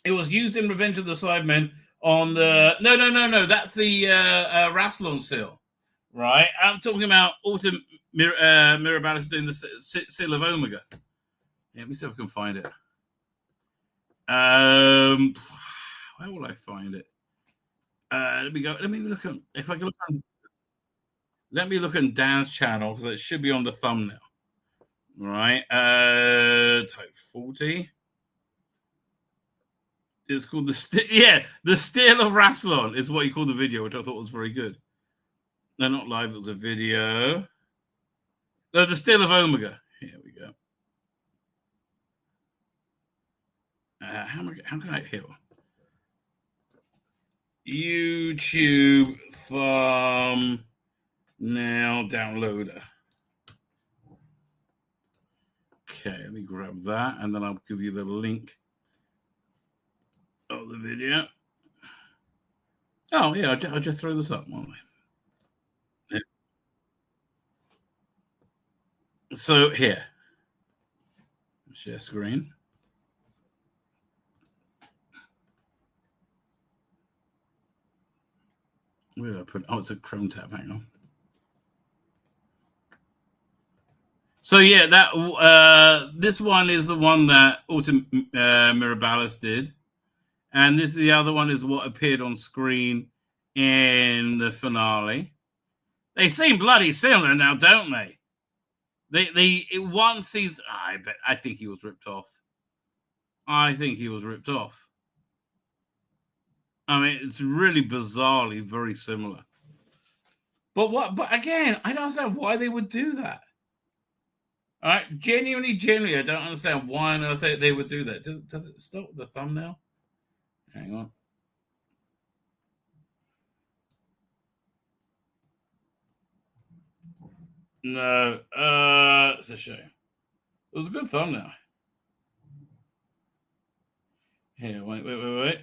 It was used in Revenge of the Cybermen on the... No. That's the Rassilon seal, right? I'm talking about Autumn Mirabilis doing the seal of Omega. Yeah, let me see if I can find it. Where will I find it? Let me go. Let me look at... If I can look on... Let me look on Dan's channel, because it should be on the thumbnail. Right. Type 40. It's called the Steel of Rassilon is what you call the video, which I thought was very good. No, not live. It was a video. No, the Steel of Omega. Here we go. How can I hear? YouTube thumbnail downloader. Okay, let me grab that, and then I'll give you the link of the video. Oh, yeah, I'll just throw this up, won't I? Yeah. So, here. Share screen. Where did I put it? Oh, it's a Chrome tab. Hang on. So yeah, that this one is the one that Autumn Mirabilis did, and this the other one is what appeared on screen in the finale. They seem bloody similar now, don't they? One sees. I think he was ripped off. I think he was ripped off. I mean, it's really bizarrely very similar. But again, I don't understand why they would do that. All right, genuinely, I don't understand why on earth they would do that. Does it stop the thumbnail? Hang on. No, it's a shame. It was a good thumbnail. Here, wait.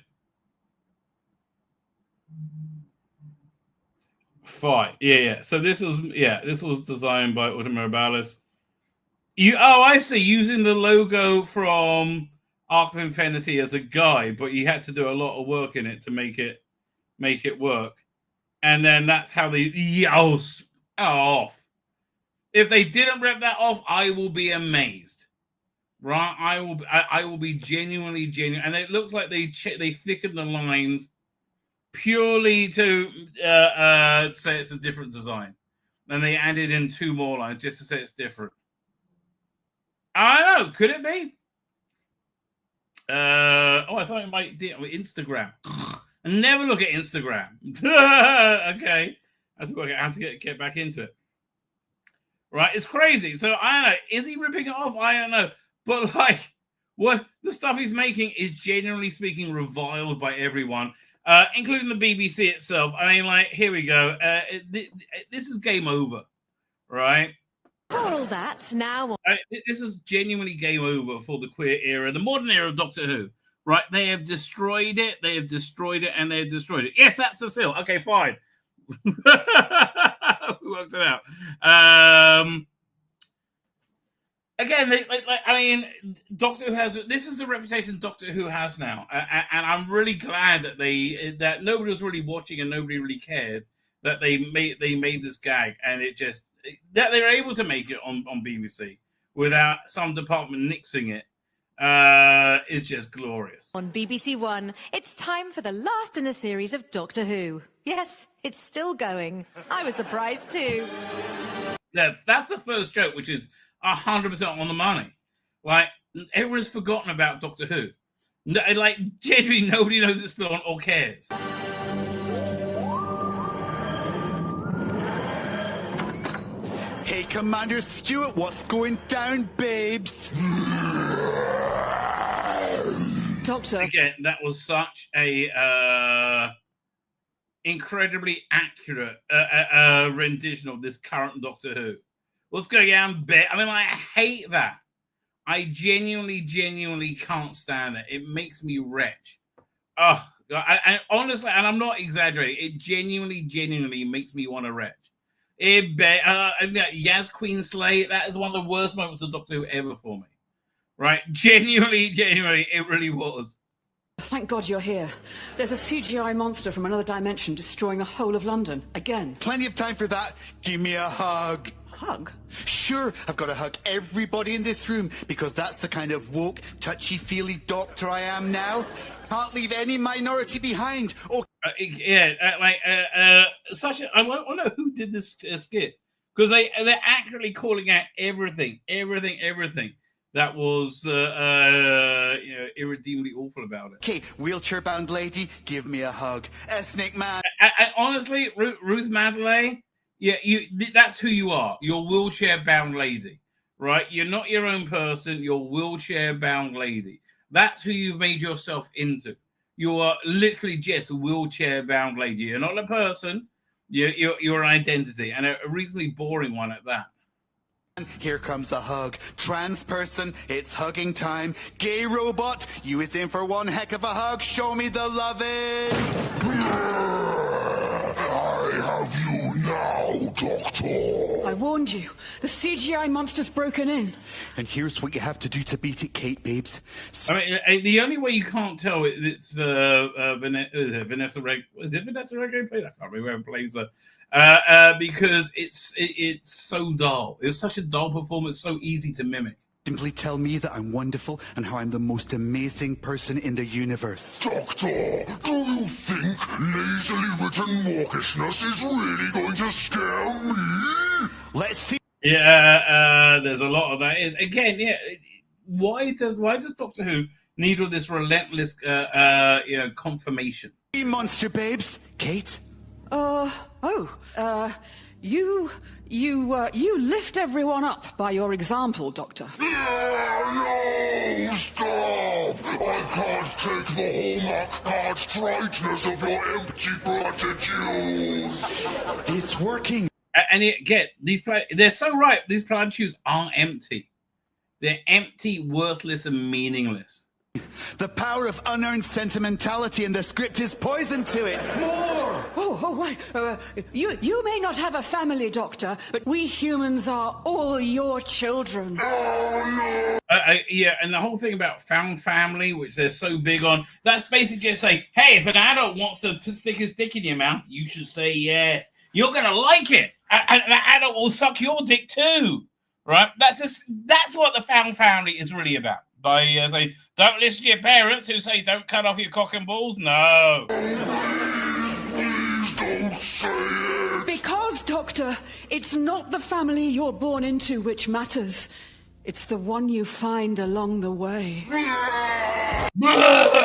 Fine. Yeah. So this was designed by Autumn Mirabilis. I see. Using the logo from Arc of Infinity as a guide, but you had to do a lot of work in it to make it work. And then that's how they off. If they didn't rip that off, I will be amazed. Right? I will be genuinely. And it looks like they thickened the lines purely to say it's a different design. And they added in 2 more lines just to say it's different. I don't know. Could it be? I thought it might do it with Instagram. I never look at Instagram. Okay. I have to work out how to get back into it. Right. It's crazy. So I don't know. Is he ripping it off? I don't know. But what the stuff he's making is generally speaking reviled by everyone, including the BBC itself. I mean, here we go. This is game over. Right. All that now. This is genuinely game over for the queer era, the modern era of Doctor Who. Right? They have destroyed it. And they have destroyed it. Yes, that's the seal. Okay, fine. We worked it out. Again, I mean, Doctor Who has. This is the reputation Doctor Who has now, and I'm really glad that nobody was really watching and nobody really cared that they made this gag, and that they were able to make it on BBC without some department nixing it is just glorious. On BBC One, it's time for the last in the series of Doctor Who. Yes, it's still going. I was surprised too. That's the first joke, which is 100% on the money. Everyone's forgotten about Doctor Who. Genuinely, nobody knows it's still on or cares. Hey, Commander Stewart, what's going down, babes? Doctor. Again, that was such a incredibly accurate rendition of this current Doctor Who. What's going on, bet? I mean, I hate that. I genuinely can't stand it. It makes me wretch. Oh, I honestly, and I'm not exaggerating. It genuinely makes me want to wretch. Yaz Queen Slay, that is one of the worst moments of Doctor Who ever for me. Right? Genuinely, it really was. Thank God you're here. There's a CGI monster from another dimension destroying the whole of London, again. Plenty of time for that. Give me a hug. Hug? Sure, I've got to hug everybody in this room because that's the kind of woke, touchy-feely doctor I am now. Can't leave any minority behind. Oh, I want to know who did this skit, because they're actually calling out everything that was irredeemably awful about it. Okay, wheelchair-bound lady, give me a hug. Ethnic man. And honestly, Ruth Madeley, that's who you are. You're wheelchair-bound lady, right? You're not your own person. You're wheelchair-bound lady. That's who you've made yourself into. You are literally just a wheelchair-bound lady. You're not a person. You're an identity, and a reasonably boring one at that. Here comes a hug. Trans person, it's hugging time. Gay robot, you is in for one heck of a hug. Show me the loving. I have you now, Doctor. I warned you. The CGI monster's broken in. And here's what you have to do to beat it, Kate, babes. I mean, the only way you can't tell it's Vanessa Reg. Is it Vanessa Reg? I can't remember who plays her. Because it's so dull. It's such a dull performance, so easy to mimic. Simply tell me that I'm wonderful and how I'm the most amazing person in the universe. Doctor, do you think lazily written mawkishness is really going to scare me? Let's see. Yeah, there's a lot of that. Again, why does Doctor Who need all this relentless confirmation? Monster babes, Kate. You lift everyone up by your example, Doctor. No, stop! I can't take the hallmark card straightness of your empty platitudes. It's working. And they're so right. These platitudes aren't empty. They're empty, worthless, and meaningless. The power of unearned sentimentality in the script is poison to it. More! Wait. You may not have a family, Doctor, but we humans are all your children. Oh, no! And the whole thing about found family, which they're so big on, that's basically just saying, hey, if an adult wants to stick his dick in your mouth, you should say yes. You're going to like it. And that adult will suck your dick too. Right? That's what the found family is really about. By saying, don't listen to your parents who say don't cut off your cock and balls. No. Please don't say it. Because, Doctor, it's not the family you're born into which matters. It's the one you find along the way. I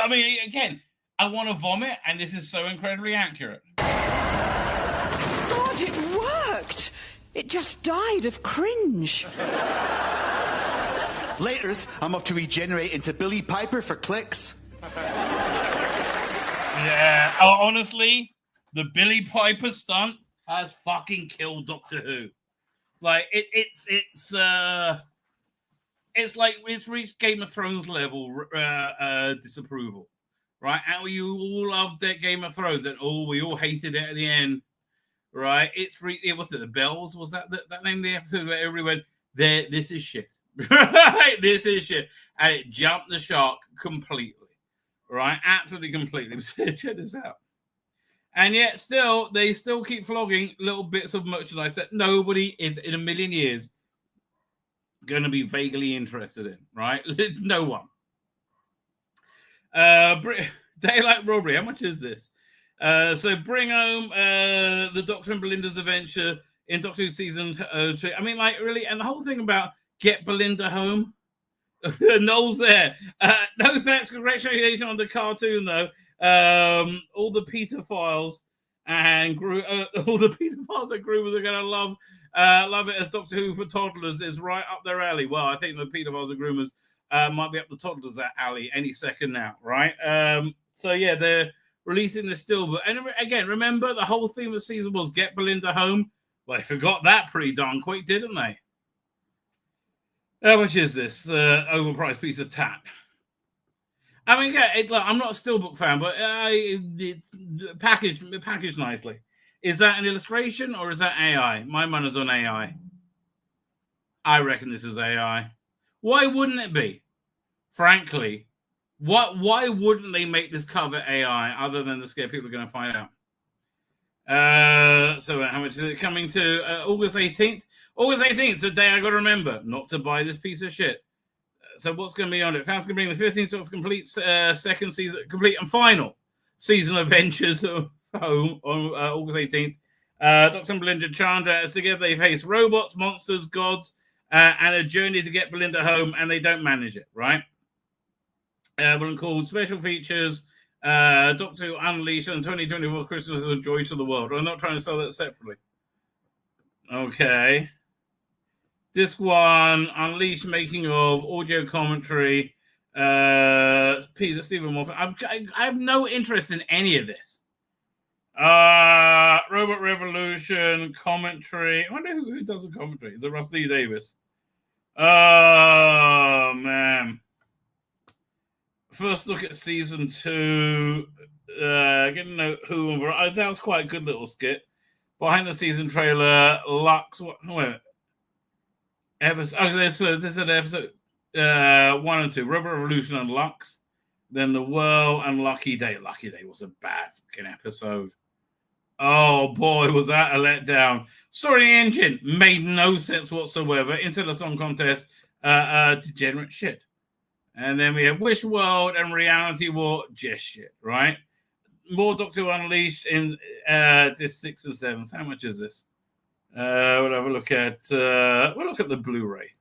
mean, again, I want to vomit, and this is so incredibly accurate. God, it worked! It just died of cringe. Laters, I'm off to regenerate into Billy Piper for clicks. Yeah, honestly, the Billy Piper stunt has fucking killed Doctor Who. Like it's like it's reached Game of Thrones level disapproval, right? And we all loved that Game of Thrones, and we all hated it at the end, right? It was the Bells, was that name of the episode where everyone this is shit. Right, this is shit, and it jumped the shark completely, right? Absolutely completely. Check this out, and yet they still keep flogging little bits of merchandise that nobody is in a million years going to be vaguely interested in, right? No one. Daylight Robbery. How much is this? So bring home the Doctor and Belinda's adventure in Doctor Who season 3. I mean, like really, and the whole thing about get Belinda home. Noel's there. No thanks. Congratulations on the cartoon, though. All the Peter-Philes and all the Peter-Philes and groomers are going to love it as Doctor Who for toddlers is right up their alley. Well, I think the Peter-Philes and groomers might be up the toddlers alley any second now, right? So yeah, they're releasing this still. But and again, remember the whole theme of the season was get Belinda home. Well, they forgot that pretty darn quick, didn't they? How much is this overpriced piece of tat? I mean, yeah, I'm not a Steelbook fan, but it's packaged nicely. Is that an illustration or is that AI? My money's on AI. I reckon this is AI. Why wouldn't it be? Frankly, Why wouldn't they make this cover AI other than to scare people are going to find out? So how much is it coming to? August 18th? August 18th, the day I got to remember not to buy this piece of shit. So what's going to be on it? Fans can bring the 15th Doctor's complete second season, complete and final season adventures home on August 18th. Doctor and Belinda Chandra, as together they face robots, monsters, gods, and a journey to get Belinda home, and they don't manage it, right? One called Special Features, Doctor Who Unleashed on 2024 Christmas is a joy to the world. I'm not trying to sell that separately. Okay. Disc 1, Unleashed, making of, audio commentary, Peter Stephen Moffat. I have no interest in any of this. Robot Revolution, commentary. I wonder who does the commentary. Is it Rusty Davis? Oh, man. First look at season 2. Getting to know who. That was quite a good little skit. Behind the season trailer, Lux. Wait. Episode. This is an episode 1 and 2. Robot Revolution and Lux. Then The Whirl and Lucky Day. Lucky Day was a bad fucking episode. Oh boy, was that a letdown. Story Engine made no sense whatsoever. Into the Song Contest, degenerate shit. And then we have Wish World and Reality War, just shit, right? More Doctor Who Unleashed in disc 6 and 7. How much is this? We'll have a look at the Blu-ray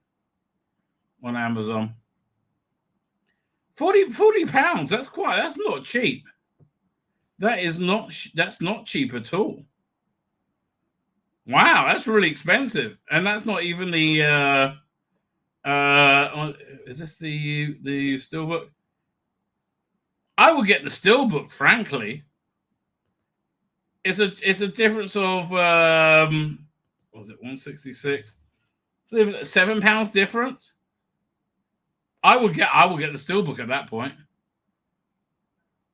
on Amazon. 40 pounds. That's not cheap. That's not cheap at all. Wow, that's really expensive. And that's not even the is this the steelbook? I would get the steelbook, frankly. It's a difference of what was it, 166? £7 difference. I would get the steelbook at that point.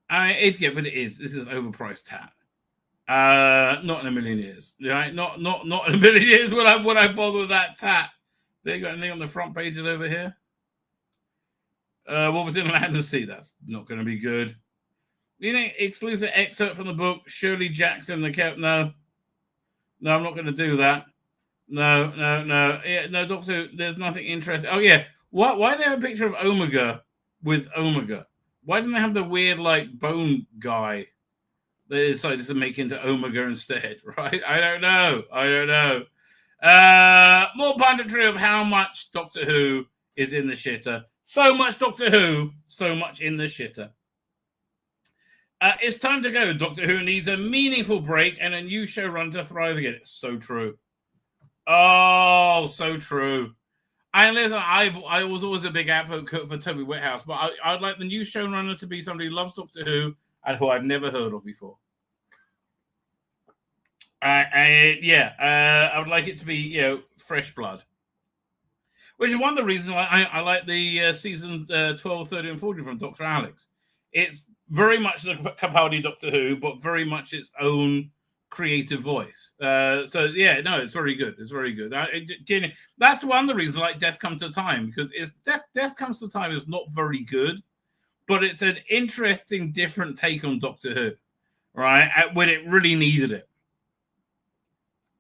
But it is. This is overpriced tat. Not in a million years. Right? Not in a million years would I bother with that tat. They got anything on the front pages over here? What was in Land and Sea? That's not going to be good. You know, exclusive excerpt from the book. Shirley Jackson, the cat. No, I'm not going to do that. No. Yeah, no, Doctor. There's nothing interesting. Oh yeah, why they have a picture of Omega with Omega? Why didn't they have the weird like bone guy? They decided to make into Omega instead, right? I don't know. More punditry of how much Doctor Who is in the shitter. So much Doctor Who, so much in the shitter. It's time to go. Doctor Who needs a meaningful break and a new showrunner to thrive again. It's so true. Oh, so true. And listen, I was always a big advocate for Toby Whithouse, but I'd like the new showrunner to be somebody who loves Doctor Who and who I've never heard of before. I would like it to be, fresh blood. Which is one of the reasons I like the season 12, 13, and 14 from Dr. Alex. It's very much the Capaldi Doctor Who, but very much its own creative voice. It's very good. It's very good. That's one of the reasons I like Death Comes to Time, because Death Comes to Time is not very good, but it's an interesting, different take on Doctor Who, right? When it really needed it.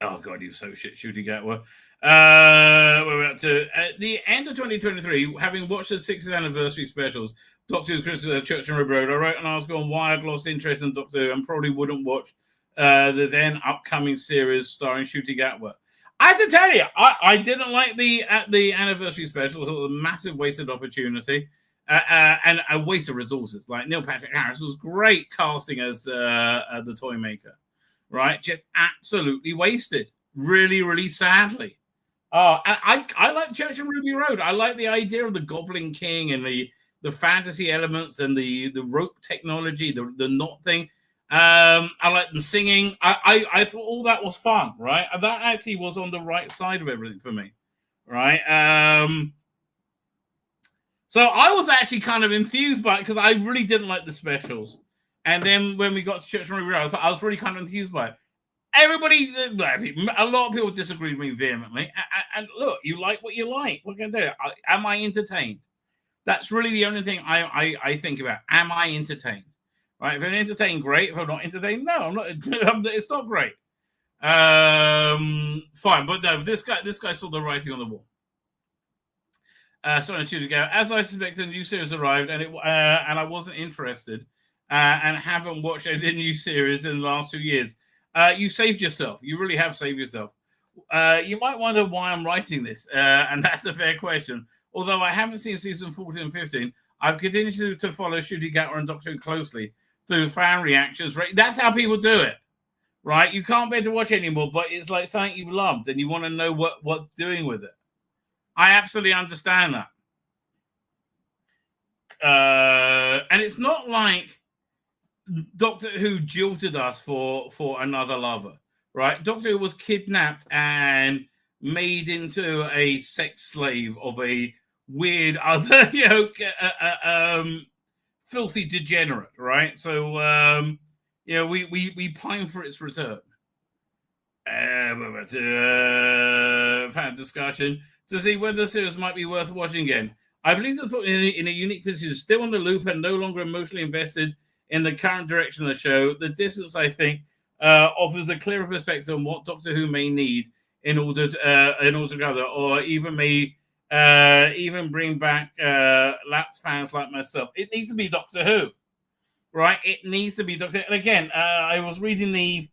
Oh, God, you're so shit shooting at one. We're about to at the end of 2023, having watched the 60th anniversary specials, Doctor Who's Christmas Church and Ruby Road, I wrote an article on why I'd lost interest in Doctor Who and probably wouldn't watch the then upcoming series starring Ncuti Gatwa. I have to tell you, I didn't like the anniversary special. It was a massive wasted opportunity and a waste of resources. Like Neil Patrick Harris was great casting as the toy maker, right? Just absolutely wasted. Really, really sadly. And I like Church and Ruby Road. I like the idea of the Goblin King and the fantasy elements and the rope technology, the knot thing. I like them singing. I thought all that was fun, right? And that actually was on the right side of everything for me, right? So I was actually kind of enthused by it because I really didn't like the specials. And then when we got to Church and Ruby Road, I was really kind of enthused by it. A lot of people disagree with me vehemently. And look, you like what you like. What can I do? Am I entertained? That's really the only thing I think about. Am I entertained? Right? If I'm entertained, great. If I'm not entertained, no, I'm not. It's not great. Fine, but no, this guy saw the writing on the wall. So to go. As I suspected, a new series arrived, and I wasn't interested, and haven't watched any new series in the last 2 years. You saved yourself. You really have saved yourself. You might wonder why I'm writing this, and that's a fair question. Although I haven't seen season 14 and 15, I've continued to follow Ncuti Gatwa and Doctor Who closely through fan reactions. Right? That's how people do it, right? You can't bear to watch anymore, but it's like something you've loved, and you want to know what's doing with it. I absolutely understand that. And it's not like Doctor Who jilted us for another lover, right? Doctor Who was kidnapped and made into a sex slave of a weird other, filthy degenerate, right? So, we pine for its return. Fan discussion to see whether the series might be worth watching again. I believe they're put in a unique position, still on the loop and no longer emotionally invested in the current direction of the show. The distance, I think, offers a clearer perspective on what Doctor Who may need in order to gather, or even may even bring back lapsed fans like myself. It needs to be Doctor Who, right? It needs to be Doctor Who. And again, I was reading the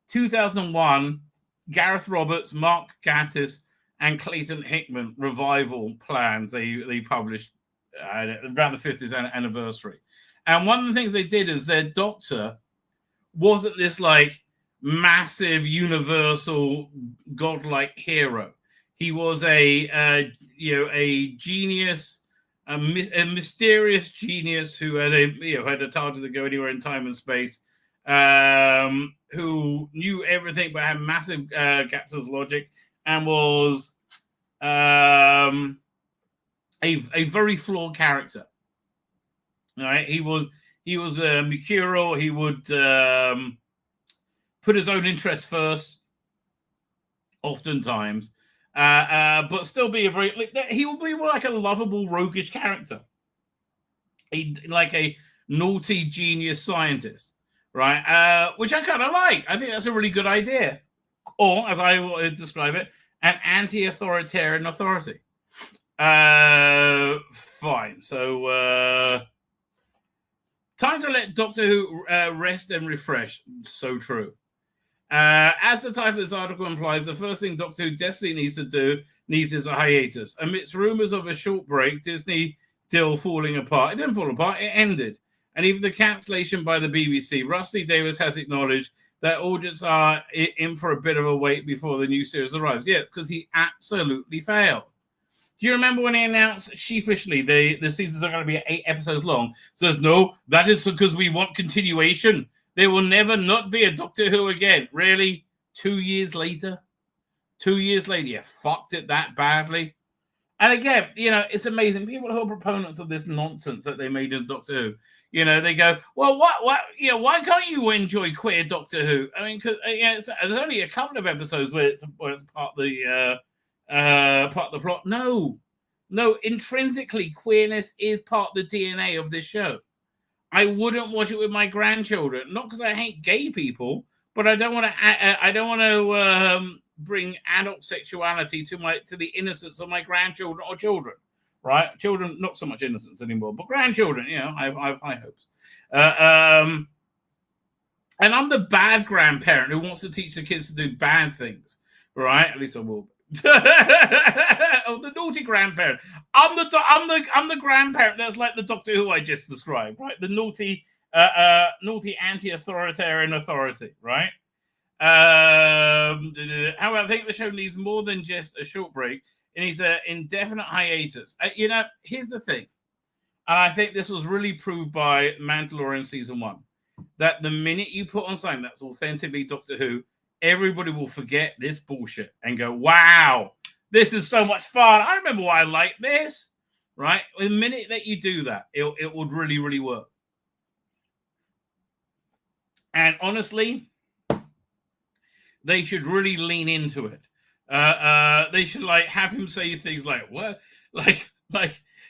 2001 Gareth Roberts, Mark Gatiss, and Clayton Hickman revival plans they published around the 50th anniversary. And one of the things they did is their Doctor wasn't this like massive, universal, godlike hero. He was a genius, a mysterious genius who had a TARDIS to go anywhere in time and space, who knew everything but had massive gaps in his logic, and was a very flawed character. All right, he was mercurial. He would put his own interests first, oftentimes, but still be he would be more like a lovable, roguish character, like a naughty genius scientist, right? Which I kind of like. I think that's a really good idea. Or, as I would describe it, an anti-authoritarian authority. Fine. So, time to let Doctor Who rest and refresh. So true. As the title of this article implies, the first thing Doctor Who desperately needs is a hiatus. Amidst rumors of a short break, Disney deal falling apart. It didn't fall apart, it ended. And even the cancellation by the BBC, Rusty Davies has acknowledged that audience are in for a bit of a wait before the new series arrives. Yes, because he absolutely failed. Do you remember when he announced sheepishly the seasons are going to be 8 episodes long? Says, no, that is because we want continuation. There will never not be a Doctor Who again. Really? 2 years later? 2 years later, you fucked it that badly? And again, it's amazing. People who are proponents of this nonsense that they made in Doctor Who, they go, well, why can't you enjoy queer Doctor Who? I mean, because there's only a couple of episodes where it's part of the plot. No, intrinsically, queerness is part of the DNA of this show. I wouldn't watch it with my grandchildren, not because I hate gay people, but I don't want to bring adult sexuality to the innocence of my grandchildren or children. Right, children, not so much innocence anymore, but grandchildren, I have high hopes. And I'm the bad grandparent who wants to teach the kids to do bad things, right? At least I will. Oh, the naughty grandparent. I'm the grandparent that's like the Doctor Who I just described, right? The naughty anti-authoritarian authority, right? However, I think the show needs more than just a short break. It needs an indefinite hiatus. Here's the thing, and I think this was really proved by Mandalorian season 1, that the minute you put on something that's authentically Doctor Who, everybody will forget this bullshit and go, wow, this is so much fun. I remember why I like this, right? The minute that you do that, it would really, really work. And honestly, they should really lean into it. They should have him say things like, what? Like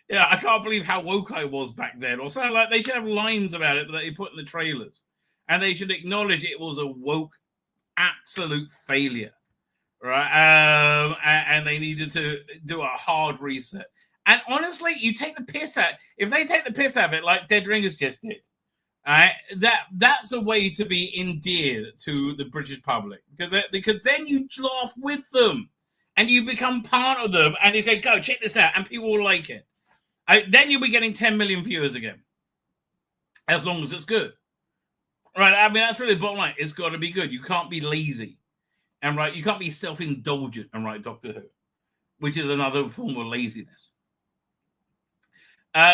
Yeah, I can't believe how woke I was back then. Or something like they should have lines about it that they put in the trailers. And they should acknowledge it was a woke absolute failure. Right? And they needed to do a hard reset. And honestly, you take the piss out. If they take the piss out of it like Dead Ringers just did, right, that's a way to be endeared to the British public. Because then you laugh with them. And you become part of them. And they say, go, check this out. And people will like it. Then you'll be getting 10 million viewers again. As long as it's good. Right? I mean, that's really the bottom line. It's got to be good. You can't be lazy. And right, you can't be self-indulgent and write Doctor Who, which is another form of laziness.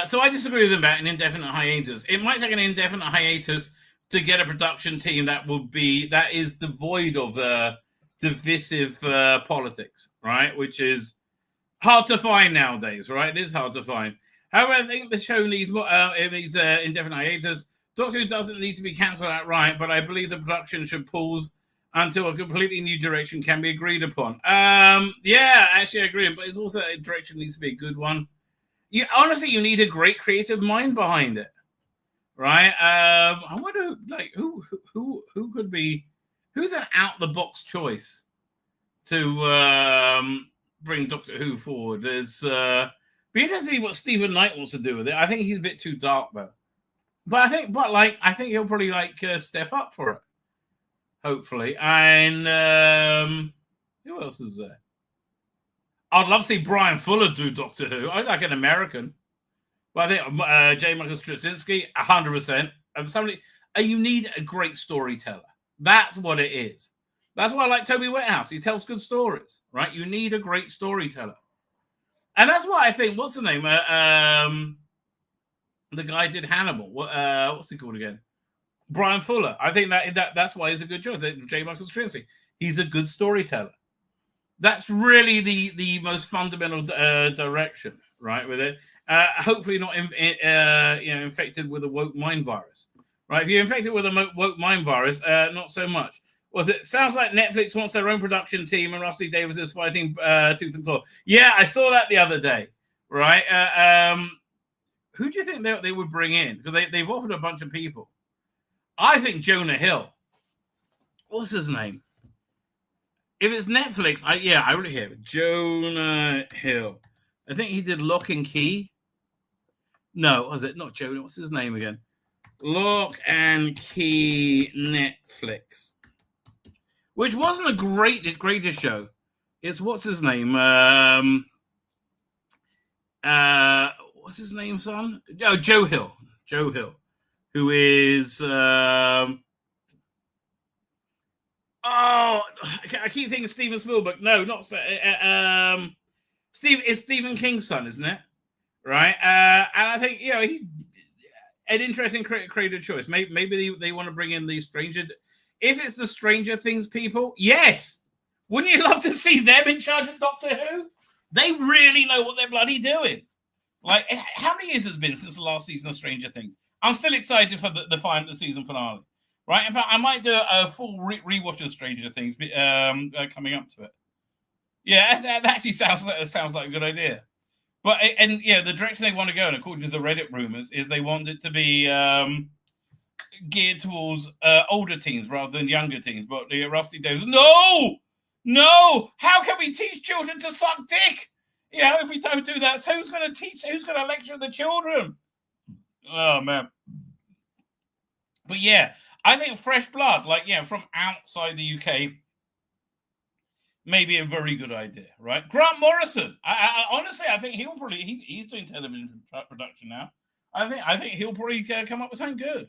So I disagree with them about an indefinite hiatus. It might take an indefinite hiatus to get a production team that is devoid of divisive politics, right? Which is hard to find nowadays, right? It is hard to find. However, I think the show needs indefinite hiatus. Doctor Who doesn't need to be cancelled outright, but I believe the production should pause until a completely new direction can be agreed upon. Yeah, actually I agree, but it's also a direction needs to be a good one. Honestly, you need a great creative mind behind it, right? I wonder, like, who could be, who's an out-the-box choice to bring Doctor Who forward? There's be interesting to see what Stephen Knight wants to do with it. I think he's a bit too dark though, but I think he'll probably step up for it. Hopefully. And who else is there? I'd love to see Brian Fuller do Doctor Who. I'd like an American. But I think J. Michael Straczynski, 100%. You need a great storyteller. That's what it is. That's why I like Toby Whithouse. He tells good stories, right? You need a great storyteller. And that's why I think, what's the name? The guy did Hannibal. What's he called again? Brian Fuller. I think that's why he's a good choice. J. Michael Straczynski. He's a good storyteller. That's really the most fundamental direction, right? With it, hopefully not infected with a woke mind virus, right? If you're infected with a woke mind virus, not so much. Sounds like Netflix wants their own production team, and Rusty Davis is fighting tooth and claw. Yeah, I saw that the other day, right? Who do you think they would bring in? Because they've offered a bunch of people. I think Jonah Hill. What's his name? If it's Netflix, I already hear it. Jonah Hill. I think he did Lock and Key. No, was it not Jonah? What's his name again? Lock and Key Netflix. Which wasn't a greatest show. It's what's his name? What's his name, son? Oh, Joe Hill. Joe Hill. Who is I keep thinking Steven Spielberg. No, not it's Stephen King's son, isn't it? Right? And I think he an interesting creative choice. Maybe they want to bring in the Stranger. If it's the Stranger Things people, yes. Wouldn't you love to see them in charge of Doctor Who? They really know what they're bloody doing. Like, how many years has it been since the last season of Stranger Things? I'm still excited for the season finale, right? In fact, I might do a full rewatch of Stranger Things coming up to it. Yeah, that actually sounds like a good idea. But the direction they want to go, and according to the Reddit rumors, is they want it to be geared towards older teens rather than younger teens. But Rusty Davis, no, how can we teach children to suck dick? If we don't do that, so who's going to teach? Who's going to lecture the children? Oh, man. But yeah, I think fresh blood, from outside the UK, may be a very good idea, right? Grant Morrison. I honestly, I think he'll probably, he's doing television production now. I think he'll probably come up with something good.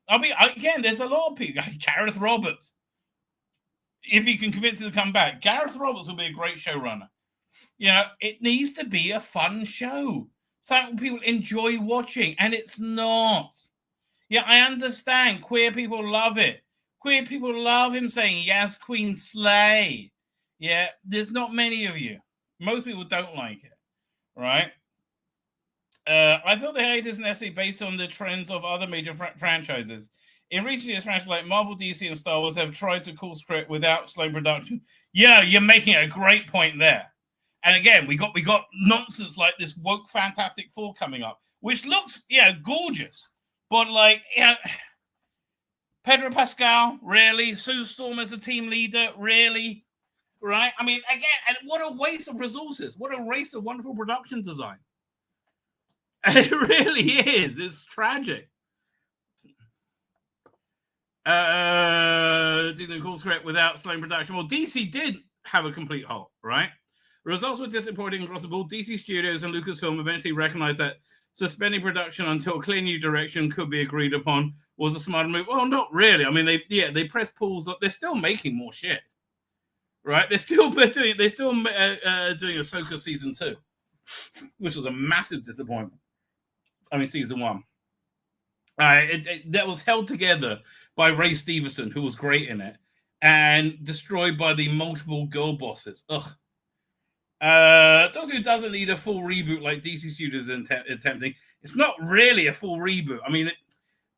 There's a lot of people. Gareth Roberts. If you can convince him to come back, Gareth Roberts will be a great showrunner. It needs to be a fun show. Something people enjoy watching, and it's not. Yeah, I understand. Queer people love it. Queer people love him saying, yes, Queen slay. Yeah, there's not many of you. Most people don't like it, right? I thought the hiatus is necessary based on the trends of other major franchises. In recent years, franchises like Marvel, DC, and Star Wars have tried to course correct without slow production. Yeah, you're making a great point there. And again, we got nonsense like this woke Fantastic Four coming up, which looks gorgeous, but like Pedro Pascal, really? Sue Storm as a team leader, really? Right? I mean, again, and what a waste of resources! What a waste of wonderful production design! It really is. It's tragic. Did the course correct without slowing production? Well, DC did have a complete halt, right? The results were disappointing across the board. DC Studios and Lucasfilm eventually recognized that suspending production until a clear new direction could be agreed upon was a smart move. Well, not really. I mean, they pressed pause. They're still making more shit, right? They're still doing Ahsoka season 2, which was a massive disappointment. I mean, season 1. That was held together by Ray Stevenson, who was great in it, and destroyed by the multiple girl bosses. Ugh. Doctor Who doesn't need a full reboot like DC Studios attempting. It's not really a full reboot. I mean,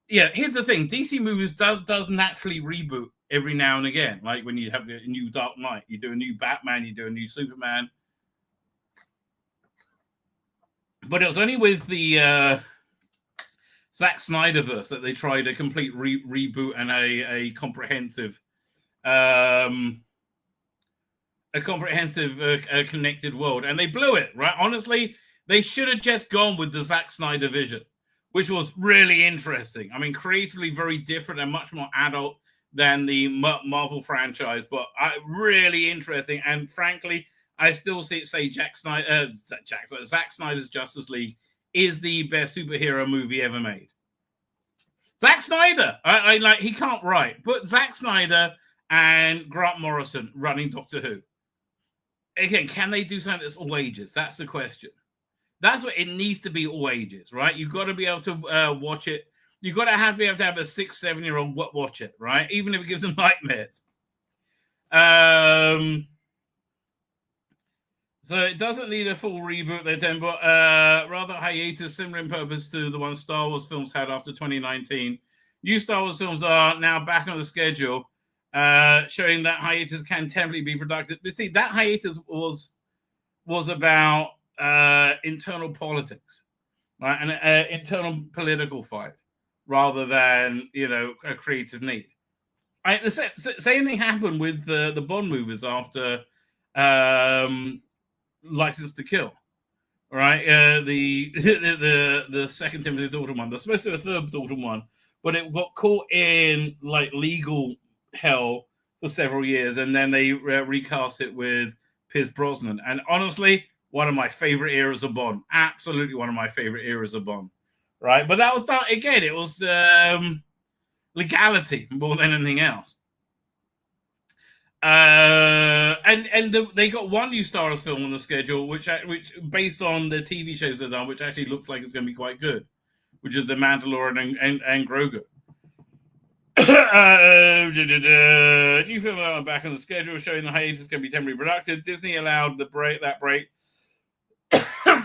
here's the thing. DC movies does naturally reboot every now and again. Like when you have a new Dark Knight, you do a new Batman, you do a new Superman. But it was only with the Zack Snyderverse that they tried a complete reboot and a comprehensive connected world, and they blew it, right? Honestly, they should have just gone with the Zack Snyder vision, which was really interesting. I mean, creatively very different and much more adult than the Marvel franchise, but really interesting. And frankly, I still say Zack Snyder's Justice League is the best superhero movie ever made. Zack Snyder, he can't write, but Zack Snyder and Grant Morrison running Doctor Who. Again, can they do something that's all ages? That's the question. That's what it needs to be, all ages, right? You've got to be able to watch it. You've got to be able to have a 6-7-year-old watch it, right? Even if it gives them nightmares. So it doesn't need a full reboot, but rather hiatus similar in purpose to the one Star Wars films had after 2019. New Star Wars films are now back on the schedule, showing that hiatus can temporarily be productive. But see, that hiatus was about internal politics, right, and an internal political fight, rather than a creative need. The same thing happened with the Bond movies after License to Kill, right? The second Timothy Dalton one. There's supposed to be a third Dalton one, but it got caught in like legal hell for several years, and then they recast it with Pierce Brosnan. And honestly, one of my favorite eras of Bond. Absolutely one of my favorite eras of Bond, right? But that was done again. It was legality more than anything else. They got one new Star Wars film on the schedule, which based on the TV shows they've done, which actually looks like it's going to be quite good, which is The Mandalorian and Grogu. New film are back on the schedule, showing the hiatus can be temporarily productive. Disney allowed that break.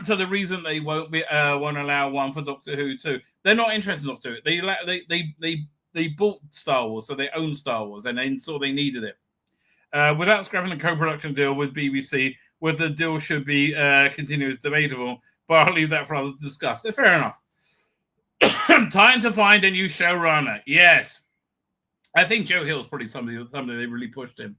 So the reason they won't allow one for Doctor Who too, they're not interested in Doctor Who. They bought Star Wars, so they own Star Wars, and they saw they needed it. Without scrapping a co-production deal with BBC, whether the deal should be continued is debatable, but I'll leave that for others to discuss. So fair enough. Time to find a new showrunner. Yes. I think Joe Hill's probably somebody they really pushed him.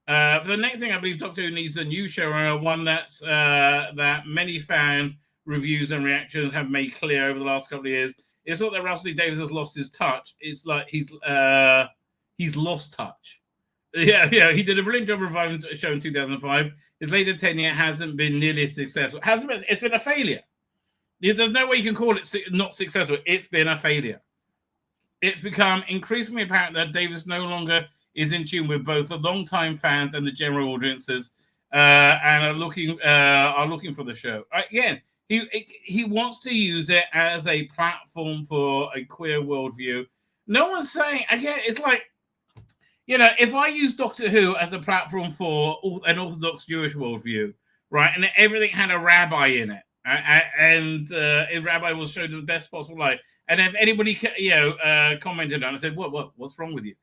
For the next thing, I believe Doctor Who needs a new showrunner, one that's that many fan reviews and reactions have made clear over the last couple of years. It's not that Russell T Davies has lost his touch. It's like he's lost touch. Yeah, he did a brilliant job reviving the show in 2005. His later tenure hasn't been nearly as successful. It's been a failure. There's no way you can call it not successful. It's been a failure. It's become increasingly apparent that Davies no longer is in tune with both the long-time fans and the general audiences, and are looking for the show. Again, he wants to use it as a platform for a queer worldview. No one's saying, again, it's like, if I use Doctor Who as a platform for an Orthodox Jewish worldview, right, and everything had a rabbi in it, and a rabbi was shown in the best possible light, and if anybody commented on it, I said, what's wrong with you?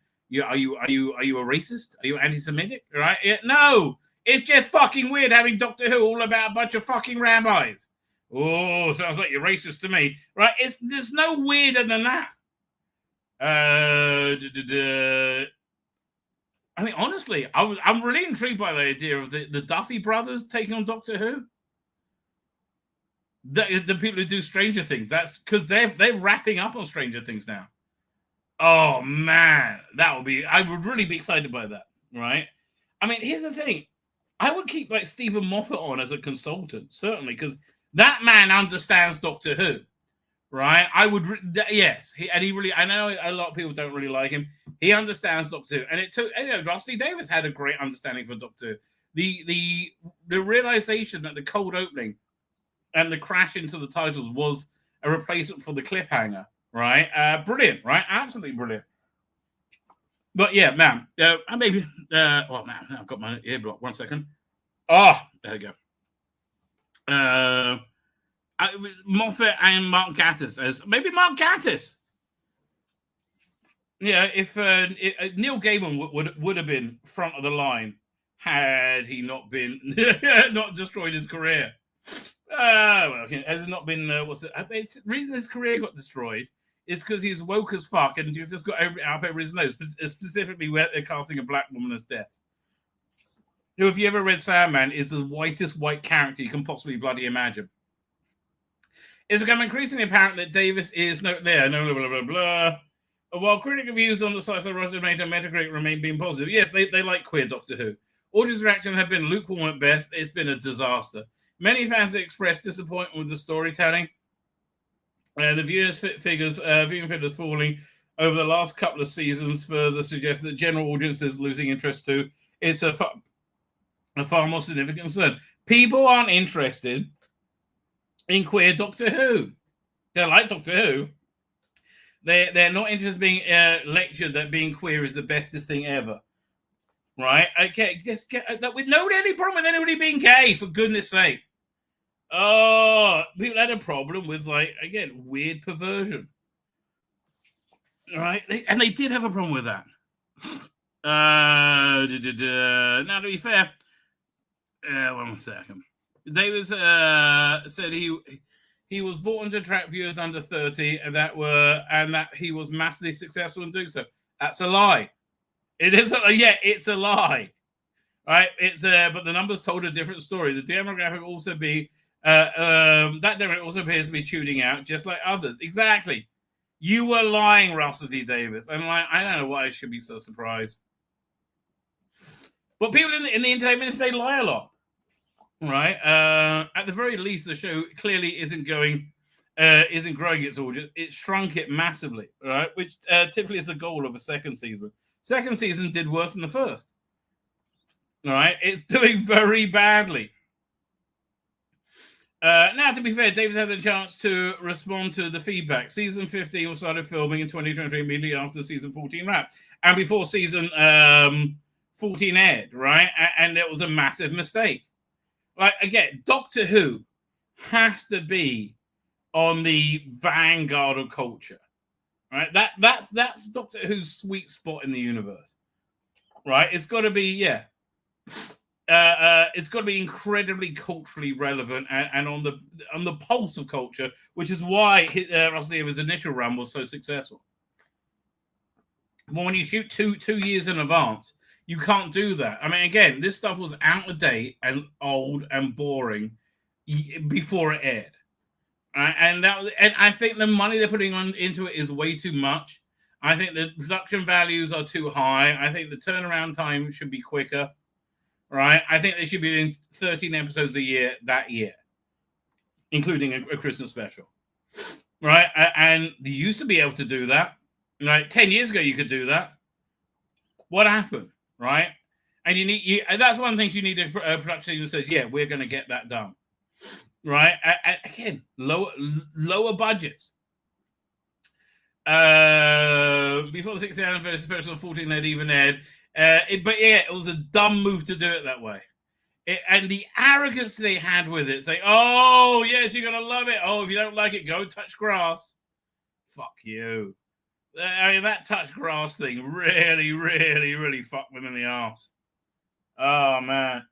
Are you a racist? Are you anti-Semitic? Right? No, It's just fucking weird having Doctor Who all about a bunch of fucking rabbis. Oh, sounds like you're racist to me, right? There's no weirder than that. I mean, honestly, I'm really intrigued by the idea of the Duffy brothers taking on Doctor Who. The people who do Stranger Things. That's because they're wrapping up on Stranger Things now. Oh man, I would really be excited by that, right? I mean, here's the thing. I would keep like Stephen Moffat on as a consultant, certainly, because that man understands Doctor Who, right? I would, yes. He really, I know a lot of people don't really like him. He understands Doctor Who. And it took, Rusty Davis had a great understanding for Doctor Who. The realization that the cold opening and the crash into the titles was a replacement for the cliffhanger, right? Brilliant, right? Absolutely brilliant. But yeah, man, I maybe, oh man, I've got my ear blocked. 1 second. Oh, there we go. Moffat and Mark Gatiss as maybe Mark Gatiss. Yeah, if Neil Gaiman would have been front of the line had he not been not destroyed his career. Well, has it not been? The reason his career got destroyed is because he's woke as fuck and you've just got up over his nose, specifically where they're casting a black woman as Death. Who, if you ever read Sandman, is the whitest white character you can possibly bloody imagine. It's become increasingly apparent that Davis is blah, blah, blah, blah. While critical views on the sites of Rotten Tomatoes and Metacritic remain being positive, yes, they like queer Doctor Who. Audience reactions have been lukewarm at best. It's been a disaster. Many fans have expressed disappointment with the storytelling. The viewing figures falling over the last couple of seasons further suggest that general audience is losing interest too. It's a far more significant concern. People aren't interested in queer Doctor Who. They like Doctor Who. They're not interested in being lectured that being queer is the bestest thing ever. Right? Okay, just get that with no any problem with anybody being gay, for goodness sake. Oh, people had a problem with, like, again, weird perversion. Right? They did have a problem with that. Now, to be fair, 1 second. Davis said he was brought on to attract viewers under 30 and that he was massively successful in doing so. That's a lie. It's a lie. Right? But the numbers told a different story. The demographic also that demographic also appears to be tuning out, just like others. Exactly. You were lying, Russell T. Davis. And I don't know why I should be so surprised. But people in the entertainment industry, they lie a lot. Right? At the very least, the show clearly isn't growing its audience. It shrunk it massively, right? Which typically is the goal of a second season. Second season did worse than the first. All right? It's doing very badly. Now, to be fair, Davis had the chance to respond to the feedback. Season 15 was started filming in 2023, immediately after season 14 wrapped, and before season 14 aired, right? And it was a massive mistake. Like, again, Doctor Who has to be on the vanguard of culture, right? That's Doctor Who's sweet spot in the universe, right? It's got to be, it's got to be incredibly culturally relevant and on the pulse of culture, which is why Russell Davis' initial run was so successful. But when you shoot two years in advance, you can't do that. I mean, again, this stuff was out of date and old and boring before it aired, right? And I think the money they're putting into it is way too much. I think the production values are too high. I think the turnaround time should be quicker. Right, I think they should be doing 13 episodes a year that year, including a Christmas special. Right, and you used to be able to do that. Like 10 years ago, you could do that. What happened? Right, and and that's one of the things you need a production team that says, "Yeah, we're going to get that done." Right, and again, lower budgets. Before the 60th anniversary special 14 had even aired. It was a dumb move to do it that way. And the arrogance they had with it, say, "Oh, yes, you're going to love it. Oh, if you don't like it, go touch grass." Fuck you. I mean, that touch grass thing really, really, really fucked them in the arse. Oh, man.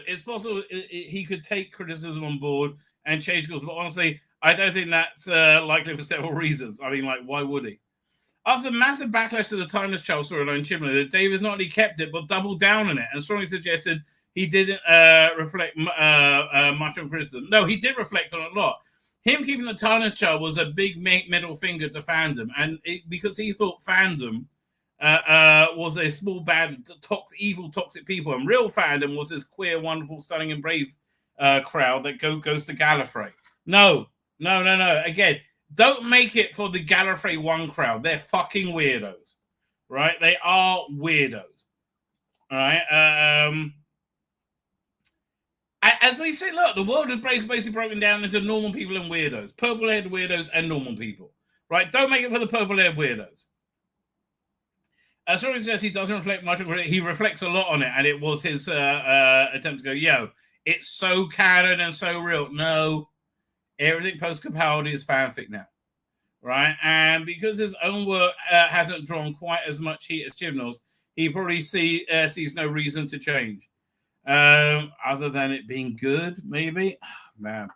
It's possible he could take criticism on board and change course, but honestly, I don't think that's likely for several reasons. I mean, like, why would he? After the massive backlash to the Timeless Child storyline, Chibnall, Davis not only kept it, but doubled down on it and strongly suggested he didn't reflect much on criticism. No, he did reflect on it a lot. Him keeping the Timeless Child was a big middle finger to fandom, and because he thought fandom was a small, bad, evil, toxic people, and real fandom was this queer, wonderful, stunning, and brave crowd that goes to Gallifrey. No. Again, don't make it for the Gallifrey 1 crowd. They're fucking weirdos, right? They are weirdos, all right? As we say, look, the world is basically broken down into normal people and weirdos, purple-haired weirdos and normal people, right? Don't make it for the purple-haired weirdos. As Rory says, he doesn't reflect much on it. He reflects a lot on it, and it was his attempt to go, yo, it's so canon and so real. No, everything post-Capaldi is fanfic now, right? And because his own work hasn't drawn quite as much heat as Chibnall's, he probably sees no reason to change. Other than it being good, maybe. Oh, man.